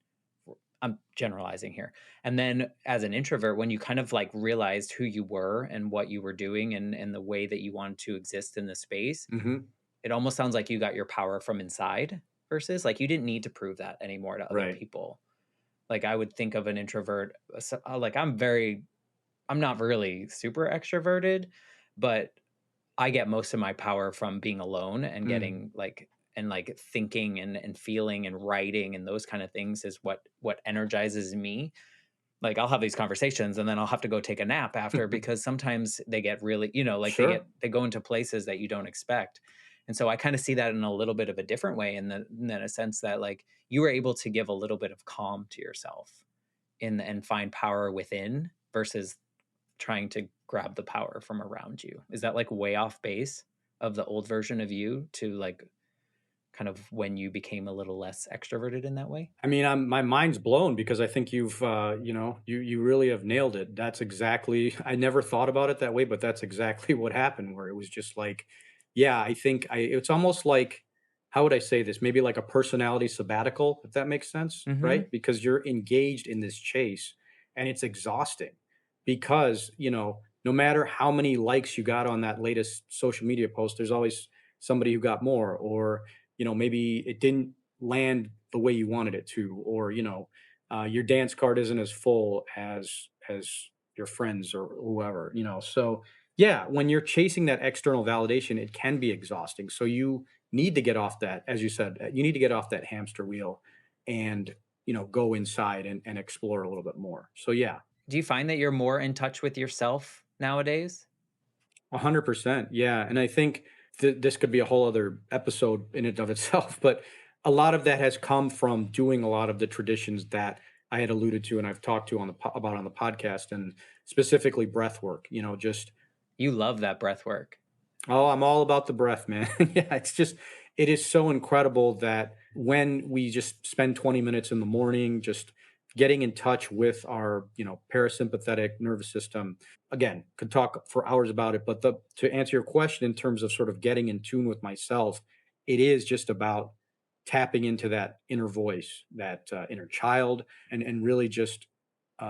I'm generalizing here. And then as an introvert, when you kind of like realized who you were and what you were doing and the way that you wanted to exist in the space, Hmm. it almost sounds like you got your power from inside versus like you didn't need to prove that anymore to other Right. people. Like I would think of an introvert, like I'm not really super extroverted, but I get most of my power from being alone and Mm. getting like thinking and feeling and writing and those kind of things is what energizes me. Like I'll have these conversations and then I'll have to go take a nap after because sometimes they get really, like Sure. they go into places that you don't expect. And so I kind of see that in a little bit of a different way in a sense that like you were able to give a little bit of calm to yourself and find power within versus trying to grab the power from around you. Is that like way off base of the old version of you to like kind of when you became a little less extroverted in that way? I mean, my mind's blown because I think you really have nailed it. That's exactly. I never thought about it that way, but that's exactly what happened. Where it was just like, yeah, I think it's almost like, how would I say this? Maybe like a personality sabbatical, if that makes sense, Mhm. right? Because you're engaged in this chase, and it's exhausting. Because no matter how many likes you got on that latest social media post, there's always somebody who got more, or maybe it didn't land the way you wanted it to, or your dance card isn't as full as your friends or whoever. So yeah, when you're chasing that external validation, it can be exhausting. So you need to get off that, as you said, you need to get off that hamster wheel and go inside and explore a little bit more. So yeah. Do you find that you're more in touch with yourself nowadays? 100%. Yeah. And I think this could be a whole other episode in and of itself, but a lot of that has come from doing a lot of the traditions that I had alluded to and I've talked to about on the podcast, and specifically breath work, just, You love that breath work. oh, I'm all about the breath, man. Yeah. It is so incredible that when we just spend 20 minutes in the morning, just getting in touch with our, parasympathetic nervous system. Again, could talk for hours about it, but to answer your question in terms of sort of getting in tune with myself, it is just about tapping into that inner voice, that inner child, and really just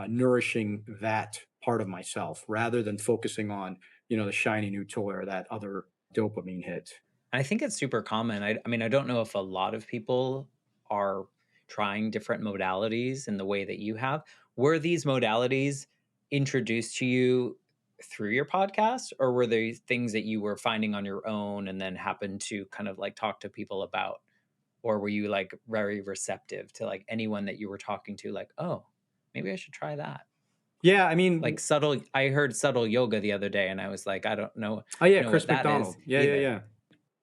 nourishing that part of myself rather than focusing on, the shiny new toy or that other dopamine hit. I think it's super common. I mean, I don't know if a lot of people are trying different modalities in the way that you have. Were these modalities introduced to you through your podcast, or were they things that you were finding on your own and then happened to kind of like talk to people about? Or were you like very receptive to like anyone that you were talking to, like, oh, maybe I should try that? Yeah, I Like mean, subtle, I heard subtle yoga the other day and I was like, I don't know oh yeah, know what Chris that is McDonald. Yeah, yeah, either. yeah.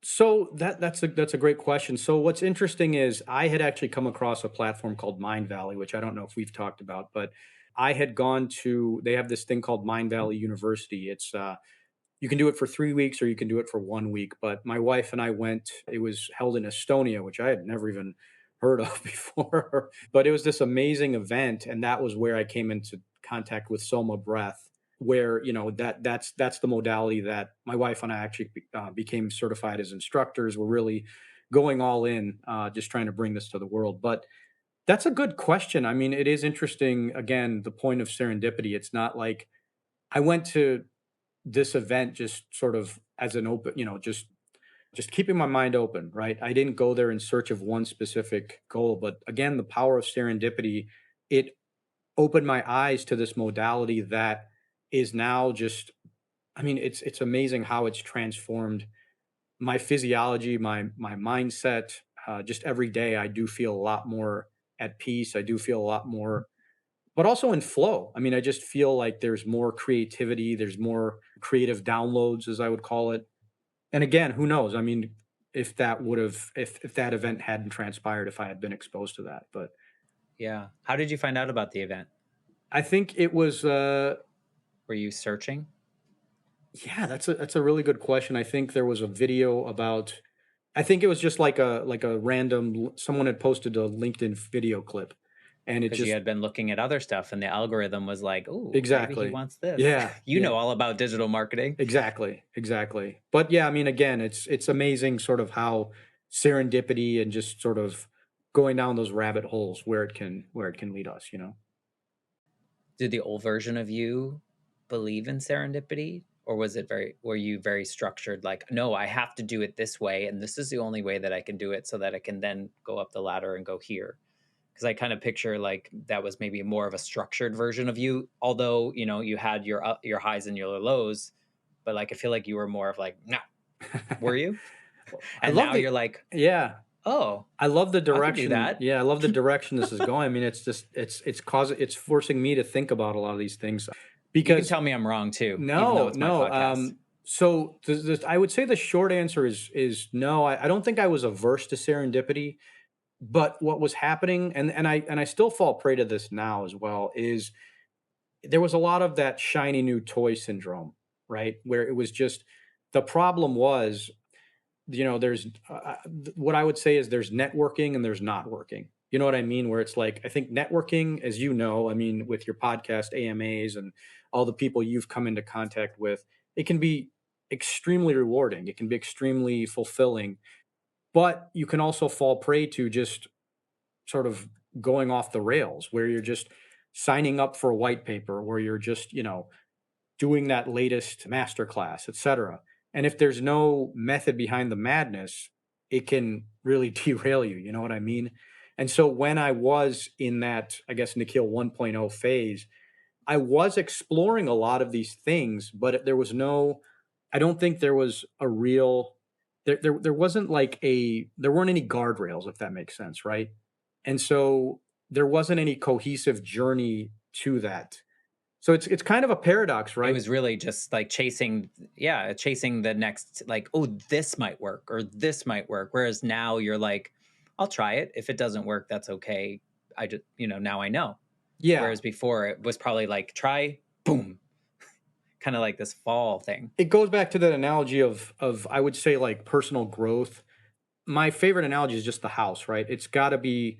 So that's a great question. So what's interesting is I had actually come across a platform called Mind Valley, which I don't know if we've talked about, but I had gone to. They have this thing called Mind Valley University. It's you can do it for 3 weeks or you can do it for 1 week. But my wife and I went. It was held in Estonia, which I had never even heard of before. But it was this amazing event, and that was where I came into contact with Soma Breath, where that's the modality that my wife and I actually became certified as instructors. We're really going all in, just trying to bring this to the world. But that's a good question. I mean, it is interesting. Again, the point of serendipity. It's not like I went to this event just sort of as an open, just keeping my mind open, right? I didn't go there in search of one specific goal, but again, the power of serendipity, it opened my eyes to this modality that is now just, I mean, it's amazing how it's transformed my physiology, my mindset. Just every day I do feel a lot more at peace. I do feel a lot more, but also in flow. I mean, I just feel like there's more creativity, there's more creative downloads, as I would call it. And again, who knows? I mean, if that would have, if that event hadn't transpired, if I had been exposed to that. But Yeah. How did you find out about the event? I think it was, Were you searching? yeah, that's a really good question. I think there was a video about, I think it was just like a random, someone had posted a LinkedIn video clip, and it Because you just had been looking at other stuff and the algorithm was like, oh, maybe he exactly, wants this. yeah, You yeah. know all about digital marketing. Exactly, exactly. But yeah, I mean, again, it's amazing sort of how serendipity and just sort of going down those rabbit holes where it can lead us, you know? Did the old version of you believe in serendipity? Or were you very structured, like, no, I have to do it this way, and this is the only way that I can do it so that I can then go up the ladder and go here? Because I kind of picture like that was maybe more of a structured version of you, although, you had your highs and your lows, but like I feel like you were more of like, no, were you? I And love now the you're like, yeah. oh, I love the I could do direction. that. Yeah, I love the direction this is going. I mean, it's just it's forcing me to think about a lot of these things You can because tell me I'm wrong too, even though no, it's my no. podcast. So I would say the short answer is no. I don't think I was averse to serendipity, but what was happening, and I still fall prey to this now as well, is there was a lot of that shiny new toy syndrome, right? Where it was just the problem was, there's what I would say is there's networking and there's not working. You know what I mean? Where it's like, I think networking, as you know, I mean, with your podcast AMAs and all the people you've come into contact with, it can be extremely rewarding. It can be extremely fulfilling, but you can also fall prey to just sort of going off the rails where you're just signing up for a white paper, where you're just, doing that latest masterclass, etc. And if there's no method behind the madness, it can really derail you. You know what I mean? And so when I was in that, I guess, Nikhil 1.0 phase, I was exploring a lot of these things, but there was no, I don't think there was a real, there wasn't like there weren't any guardrails, if that makes sense, right? And so there wasn't any cohesive journey to that. So it's kind of a paradox, It right? was really just like chasing the next, like, oh, this might work or this might work. Whereas now you're like, I'll try it. If it doesn't work, that's okay. I just, now I know. Yeah. Whereas before it was probably like try, boom, kind of like this fall thing. It goes back to that analogy of I would say like personal growth. My favorite analogy is just the house, right? It's got to be,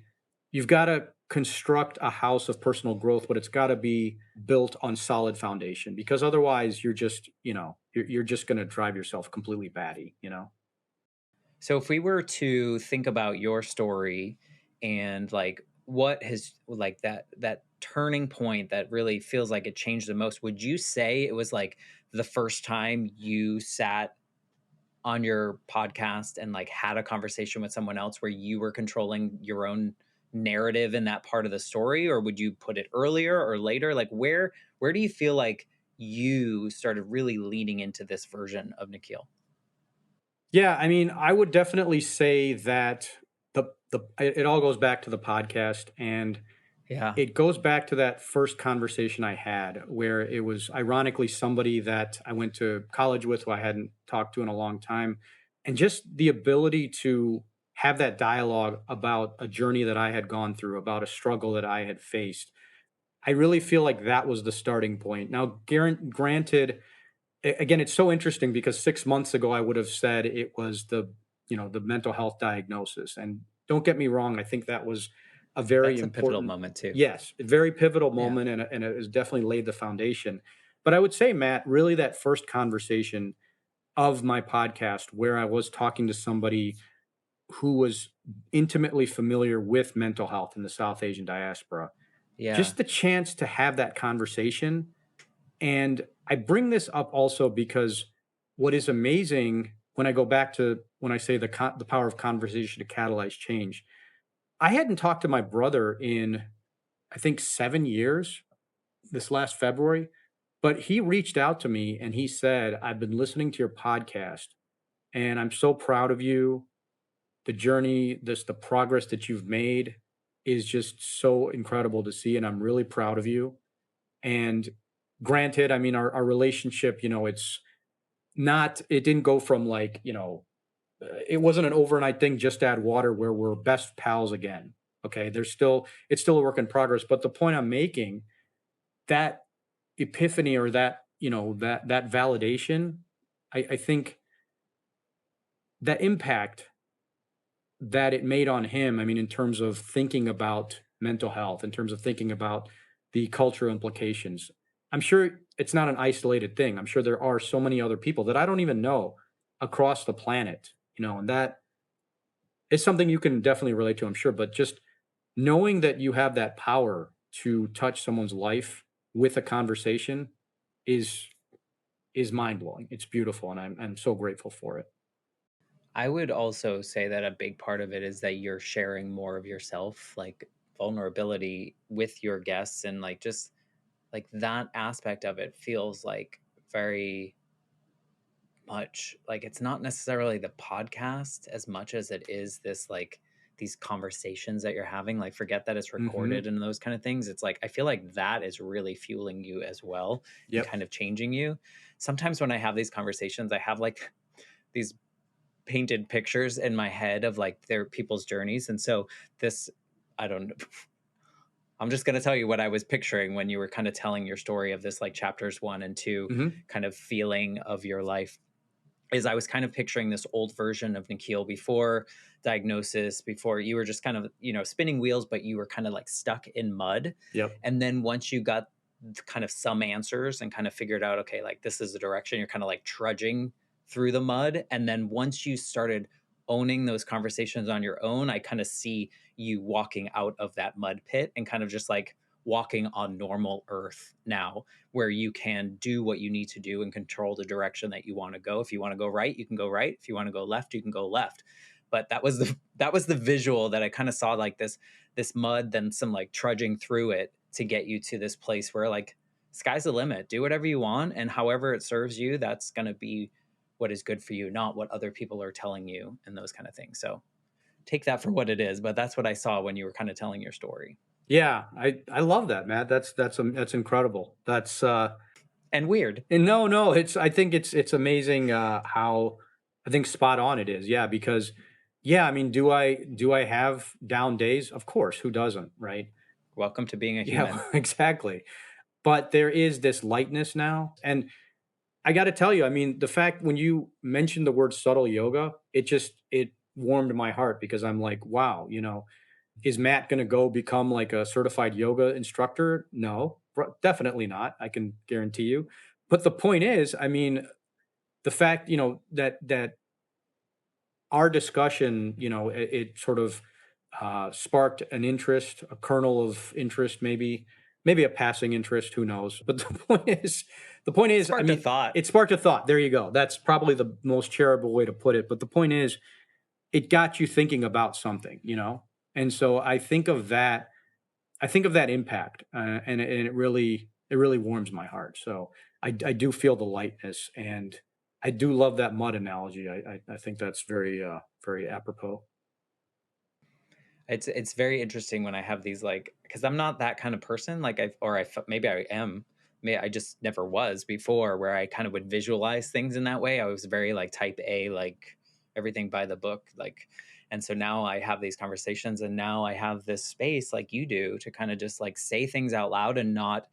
you've got to construct a house of personal growth, but it's got to be built on solid foundation because otherwise you're just, you're just going to drive yourself completely batty. So if we were to think about your story and like what has like that turning point that really feels like it changed the most, would you say it was like the first time you sat on your podcast and like had a conversation with someone else where you were controlling your own narrative in that part of the story, or would you put it earlier or later? Like where do you feel like you started really leaning into this version of Nikhil? Yeah, I mean, I would definitely say that it all goes back to the podcast, and Yeah. it goes back to that first conversation I had where it was ironically somebody that I went to college with who I hadn't talked to in a long time. And just the ability to have that dialogue about a journey that I had gone through, about a struggle that I had faced. I really feel like that was the starting point. Now, granted, again, it's so interesting because 6 months ago, I would have said it was the mental health diagnosis. And don't get me wrong, I think that was a very That's a pivotal important, moment too. yes, a very pivotal Yeah. moment, and it has definitely laid the foundation. But I would say, Matt, really that first conversation of my podcast where I was talking to somebody who was intimately familiar with mental health in the South Asian diaspora, Yeah. just the chance to have that conversation. And I bring this up also because what is amazing when I go back to when I say the power of conversation to catalyze change, I hadn't talked to my brother in I think 7 years this last February, but he reached out to me and he said, "I've been listening to your podcast and I'm so proud of you. The journey, the progress that you've made is just so incredible to see, and I'm really proud of you." And granted, I mean, our relationship, it didn't go from like, it wasn't an overnight thing, just add water where we're best pals again. Okay. It's still a work in progress. But the point I'm making, that epiphany or that validation, I think that impact that it made on him, I mean, in terms of thinking about mental health, in terms of thinking about the cultural implications, I'm sure it's not an isolated thing. I'm sure there are so many other people that I don't even know across the planet, and that is something you can definitely relate to, I'm sure. But just knowing that you have that power to touch someone's life with a conversation is is mind blowing. It's beautiful, and I'm so grateful for it. I would also say that a big part of it is that you're sharing more of yourself, like vulnerability with your guests, and like just like that aspect of it feels like very much like it's not necessarily the podcast as much as it is this like these conversations that you're having. Like forget that it's recorded Hmm. and those kind of things. It's like I feel like that is really fueling you as well and Yep. kind of changing you. Sometimes when I have these conversations, I have like these painted pictures in my head of like their people's journeys. And so this, I don't know. I'm just going to tell you what I was picturing when you were kind of telling your story of this like chapters 1 and 2 Hmm. kind of feeling of your life is I was kind of picturing this old version of Nikhil before diagnosis, before you were just kind of, spinning wheels, but you were kind of like stuck in mud. Yep. And then once you got kind of some answers and kind of figured out, okay, like this is the direction, you're kind of like trudging through the mud. And then once you started owning those conversations on your own, I kind of see you walking out of that mud pit and kind of just like walking on normal earth now, where you can do what you need to do and control the direction that you want to go. If you want to go right, you can go right. If you want to go left, you can go left. But that was the visual that I kind of saw, like this mud, then some like trudging through it to get you to this place where like sky's the limit. Do whatever you want, and however it serves you, that's going to be what is good for you, not what other people are telling you and those kind of things. So take that for what it is, but that's what I saw when you were kind of telling your story. Yeah, I love that, Matt. That's incredible. And weird. And no, I think it's amazing how I think spot on it is. Yeah, because yeah, I mean, do I have down days? Of course, who doesn't, right? Welcome to being a Yeah, human. exactly. But there is this lightness now, and I got to tell you, I mean, the fact when you mentioned the word subtle yoga, it warmed my heart because I'm like, wow, Is Matt going to go become like a certified yoga instructor? No, definitely not. I can guarantee you. But the point is, I mean, the fact, that our discussion, it sort of sparked an interest, a kernel of interest, maybe a passing interest, who knows? But the point is, I Sparked a mean, thought. it sparked a thought. There you go. That's probably the most charitable way to put it. But the point is, it got you thinking about something. And so I think of that impact, and it really warms my heart. So I do feel the lightness, and I do love that mud analogy. I think that's very apropos. It's very interesting when I have these, like, because I'm not that kind of person. Like maybe I am. Maybe I just never was before, where I kind of would visualize things in that way. I was very like type A, like everything by the book, like. And so now I have these conversations, and now I have this space like you do to kind of just like say things out loud and not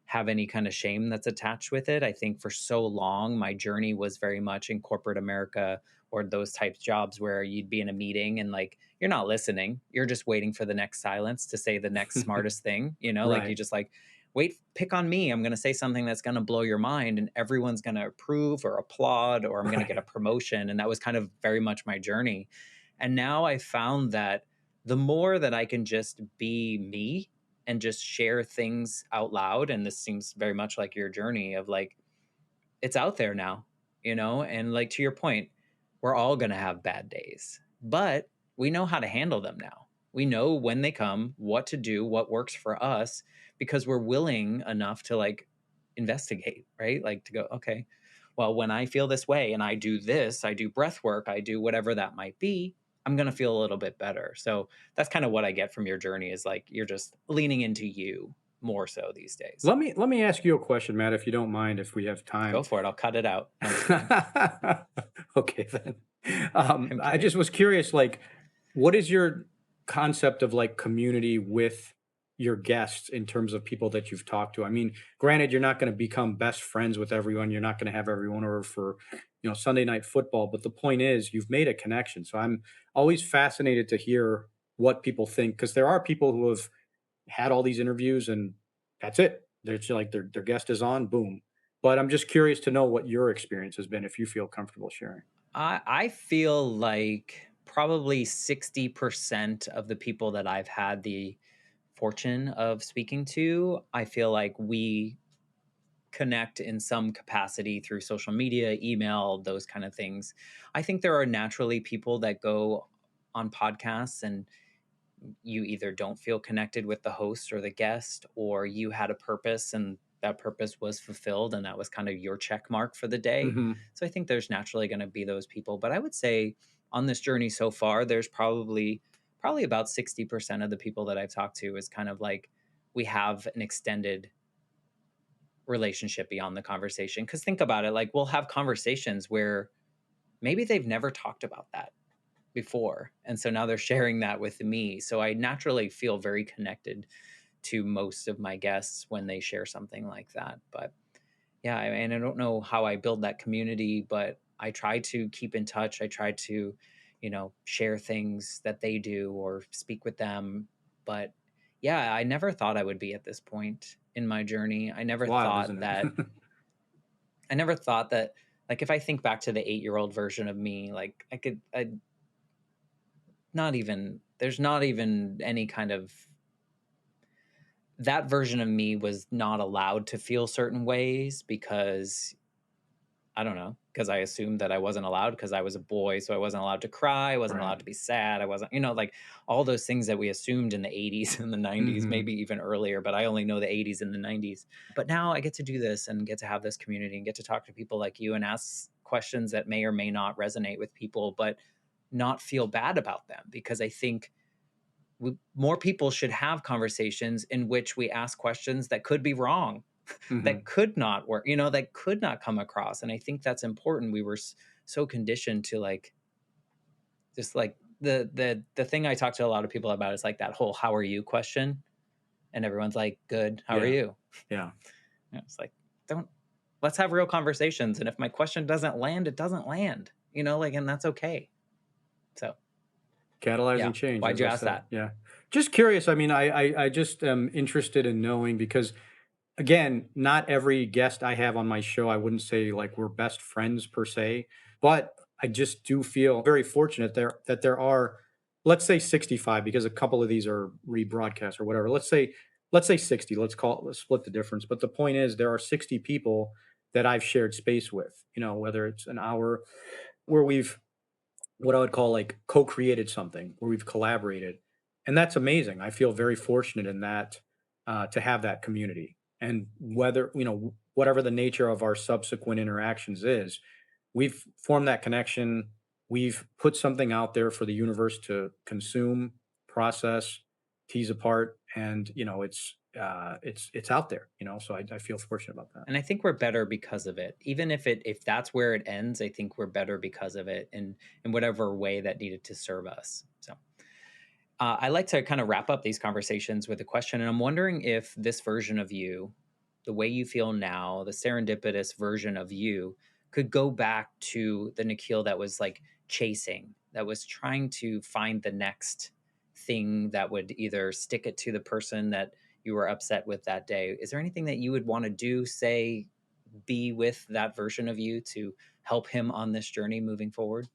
have any kind of shame that's attached with it. I think for so long my journey was very much in corporate America, or those types jobs where you'd be in a meeting and like you're not listening. You're just waiting for the next silence to say the next smartest thing, like you Right. just like, wait, pick on me. I'm going to say something that's going to blow your mind and everyone's going to approve or applaud, or I'm going to get a Right. promotion. And that was kind of very much my journey. And now I found that the more that I can just be me and just share things out loud, and this seems very much like your journey of like, it's out there now, and like to your point, we're all going to have bad days, but we know how to handle them now. We know when they come, what to do, what works for us, because we're willing enough to like investigate, right? Like to go, okay, well, when I feel this way and I do this, I do breath work, I do whatever that might be, I'm going to feel a little bit better. So that's kind of what I get from your journey, is like you're just leaning into you more so these days. Let me ask you a question, Matt, if you don't mind, if we have Go time. for it. I'll cut it out. No, I'm just kidding. Okay, then. I'm I kidding. just was curious, like, what is your concept of like community with your guests in terms of people that you've talked to? I mean, granted, you're not going to become best friends with everyone. You're not going to have everyone over for, Sunday night football. But the point is, you've made a connection. So I'm always fascinated to hear what people think, because there are people who have had all these interviews and that's it. They're just like their guest is on, boom. But I'm just curious to know what your experience has been, if you feel comfortable sharing. I feel like probably 60% of the people that I've had the fortune of speaking to, I feel like we connect in some capacity through social media, email, those kind of things. I think there are naturally people that go on podcasts and you either don't feel connected with the host or the guest, or you had a purpose and that purpose was fulfilled and that was kind of your check mark for the day. Hmm. So I think there's naturally going to be those people, but I would say on this journey so far there's probably about 60% of the people that I've talked to is kind of like we have an extended relationship beyond the conversation. Cuz think about it, like we'll have conversations where maybe they've never talked about that before. And so now they're sharing that with me. So I naturally feel very connected to most of my guests when they share something like that. But yeah, and I don't know how I build that community, but I try to keep in touch. I try to, share things that they do or speak with them. But yeah, I never thought I would be at this point in my journey. It's wild, isn't it? I never thought that, like, if I think back to the 8-year-old version of me, like I not even there's not even any kind of, that version of me was not allowed to feel certain ways because I don't know, because I assumed that I wasn't allowed because I was a boy, so I wasn't allowed to cry, I wasn't Right. allowed to be sad, I wasn't, like all those things that we assumed in the 80s and the 90s, Hmm. maybe even earlier, but I only know the 80s and the 90s. But now I get to do this and get to have this community and get to talk to people like you and ask questions that may or may not resonate with people, but not feel bad about them, because I think more people should have conversations in which we ask questions that could be wrong, that Hmm. could not work, that could not come across. And I think that's important. We were so conditioned to like, just like the thing I talk to a lot of people about is like that whole "how are you" question, and everyone's like, "Good, how are Yeah. you?" Yeah. It's like, don't let's have real conversations. And if my question doesn't land, it doesn't land. Like, and that's okay. So Catalyzing yeah, change, why'd as you I ask said. that? Yeah. Just curious. I mean, I just am interested in knowing because, again, not every guest I have on my show, I wouldn't say like we're best friends per se, but I just do feel very fortunate there are, let's say 65, because a couple of these are rebroadcasts or whatever. Let's say 60. Let's split the difference. But the point is, there are 60 people that I've shared space with. Whether it's an hour where we've what I would call like co-created something where we've collaborated. And that's amazing. I feel very fortunate in that to have that community. And whatever the nature of our subsequent interactions is, we've formed that connection. We've put something out there for the universe to consume, process, tease apart, and it's out there. So I feel fortunate about that. And I think we're better because of it. Even if that's where it ends, I think we're better because of it in whatever way that needed to serve us. So I like to kind of wrap up these conversations with a question. And I'm wondering if this version of you, the way you feel now, the serendipitous version of you, could go back to the Nikhil that was like chasing, that was trying to find the next thing that would either stick it to the person that you were upset with that day. Is there anything that you would want to do, say, be with that version of you to help him on this journey moving forward?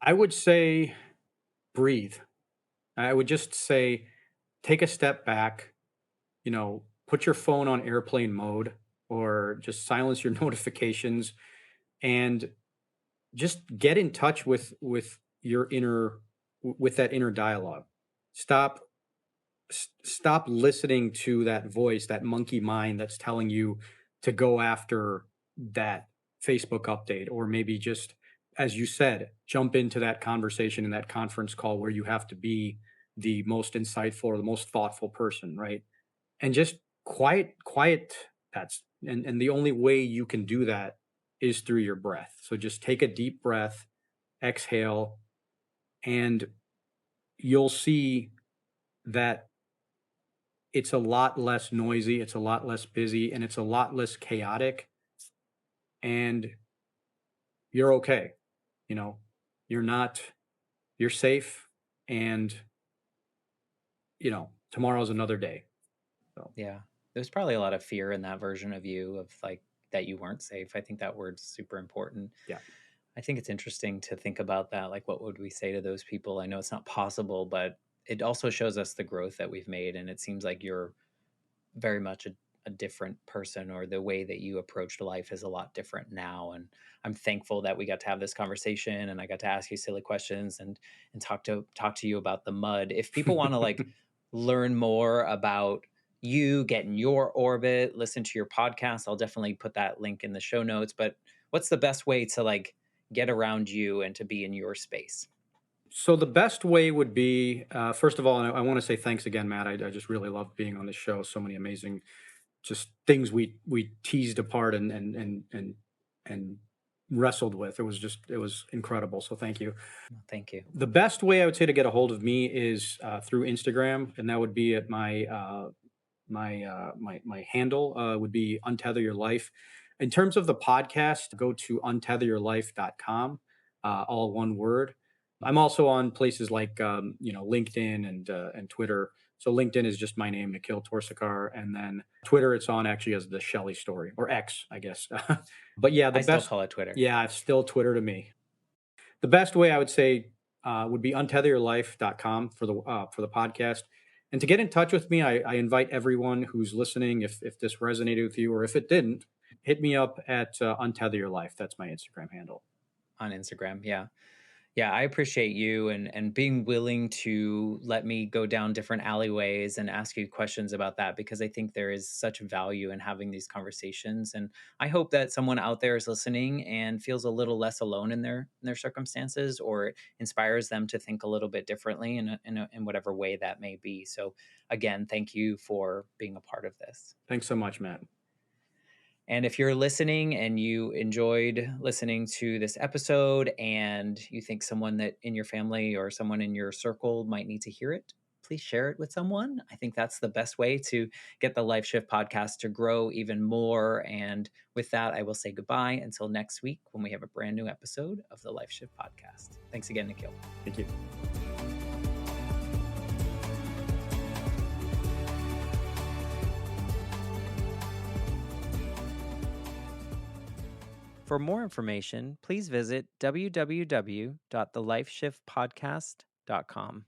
I would say breathe. I would just say take a step back, put your phone on airplane mode or just silence your notifications and just get in touch with your with that inner dialogue. Stop stop listening to that voice, that monkey mind that's telling you to go after that Facebook update, or maybe just, as you said, jump into that conversation in that conference call where you have to be the most insightful or the most thoughtful person, right? And just quiet that's and the only way you can do that is through your breath. So just take a deep breath, exhale, and you'll see that it's a lot less noisy, it's a lot less busy, and it's a lot less chaotic, and you're okay. You know, you're not, you're safe, and, tomorrow's another day. So, Yeah. There's probably a lot of fear in that version of you of like that you weren't safe. I think that word's super important. yeah. I think it's interesting to think about that. Like, what would we say to those people? I know it's not possible, but it also shows us the growth that we've made. And it seems like you're very much a different person, or the way that you approached life is a lot different now. And I'm thankful that we got to have this conversation and I got to ask you silly questions and talk to you about the mud. If people want to like learn more about you, get in your orbit, listen to your podcast, I'll definitely put that link in the show notes. But what's the best way to like get around you and to be in your space? So the best way would be, first of all, and I want to say thanks again, Matt. I just really love being on the show. So many amazing, just things we teased apart and wrestled with. It was incredible. So thank you. Well, thank you. The best way I would say to get a hold of me is through Instagram, and that would be at my handle would be Untether Your Life. In terms of the podcast, go to untetheryourlife.com, all one word. I'm also on places like LinkedIn and Twitter. So LinkedIn is just my name, Nikhil Torsekar, and then Twitter it's on actually as the Shelley Story, or X, I guess. But yeah, the I still best. call it Twitter. Yeah, it's still Twitter to me. The best way I would say would be untetheryourlife.com for the podcast. And to get in touch with me, I invite everyone who's listening, if this resonated with you or if it didn't, hit me up at Untether Your Life. That's my Instagram handle. On Instagram. Yeah. Yeah, I appreciate you and being willing to let me go down different alleyways and ask you questions about that, because I think there is such value in having these conversations. And I hope that someone out there is listening and feels a little less alone in their circumstances, or it inspires them to think a little bit differently in whatever way that may be. So again, thank you for being a part of this. Thanks so much, Matt. And if you're listening and you enjoyed listening to this episode and you think someone that in your family or someone in your circle might need to hear it, please share it with someone. I think that's the best way to get the Life Shift podcast to grow even more. And with that, I will say goodbye until next week when we have a brand new episode of the Life Shift podcast. Thanks again, Nikhil. Thank you. For more information, please visit www.thelifeshiftpodcast.com.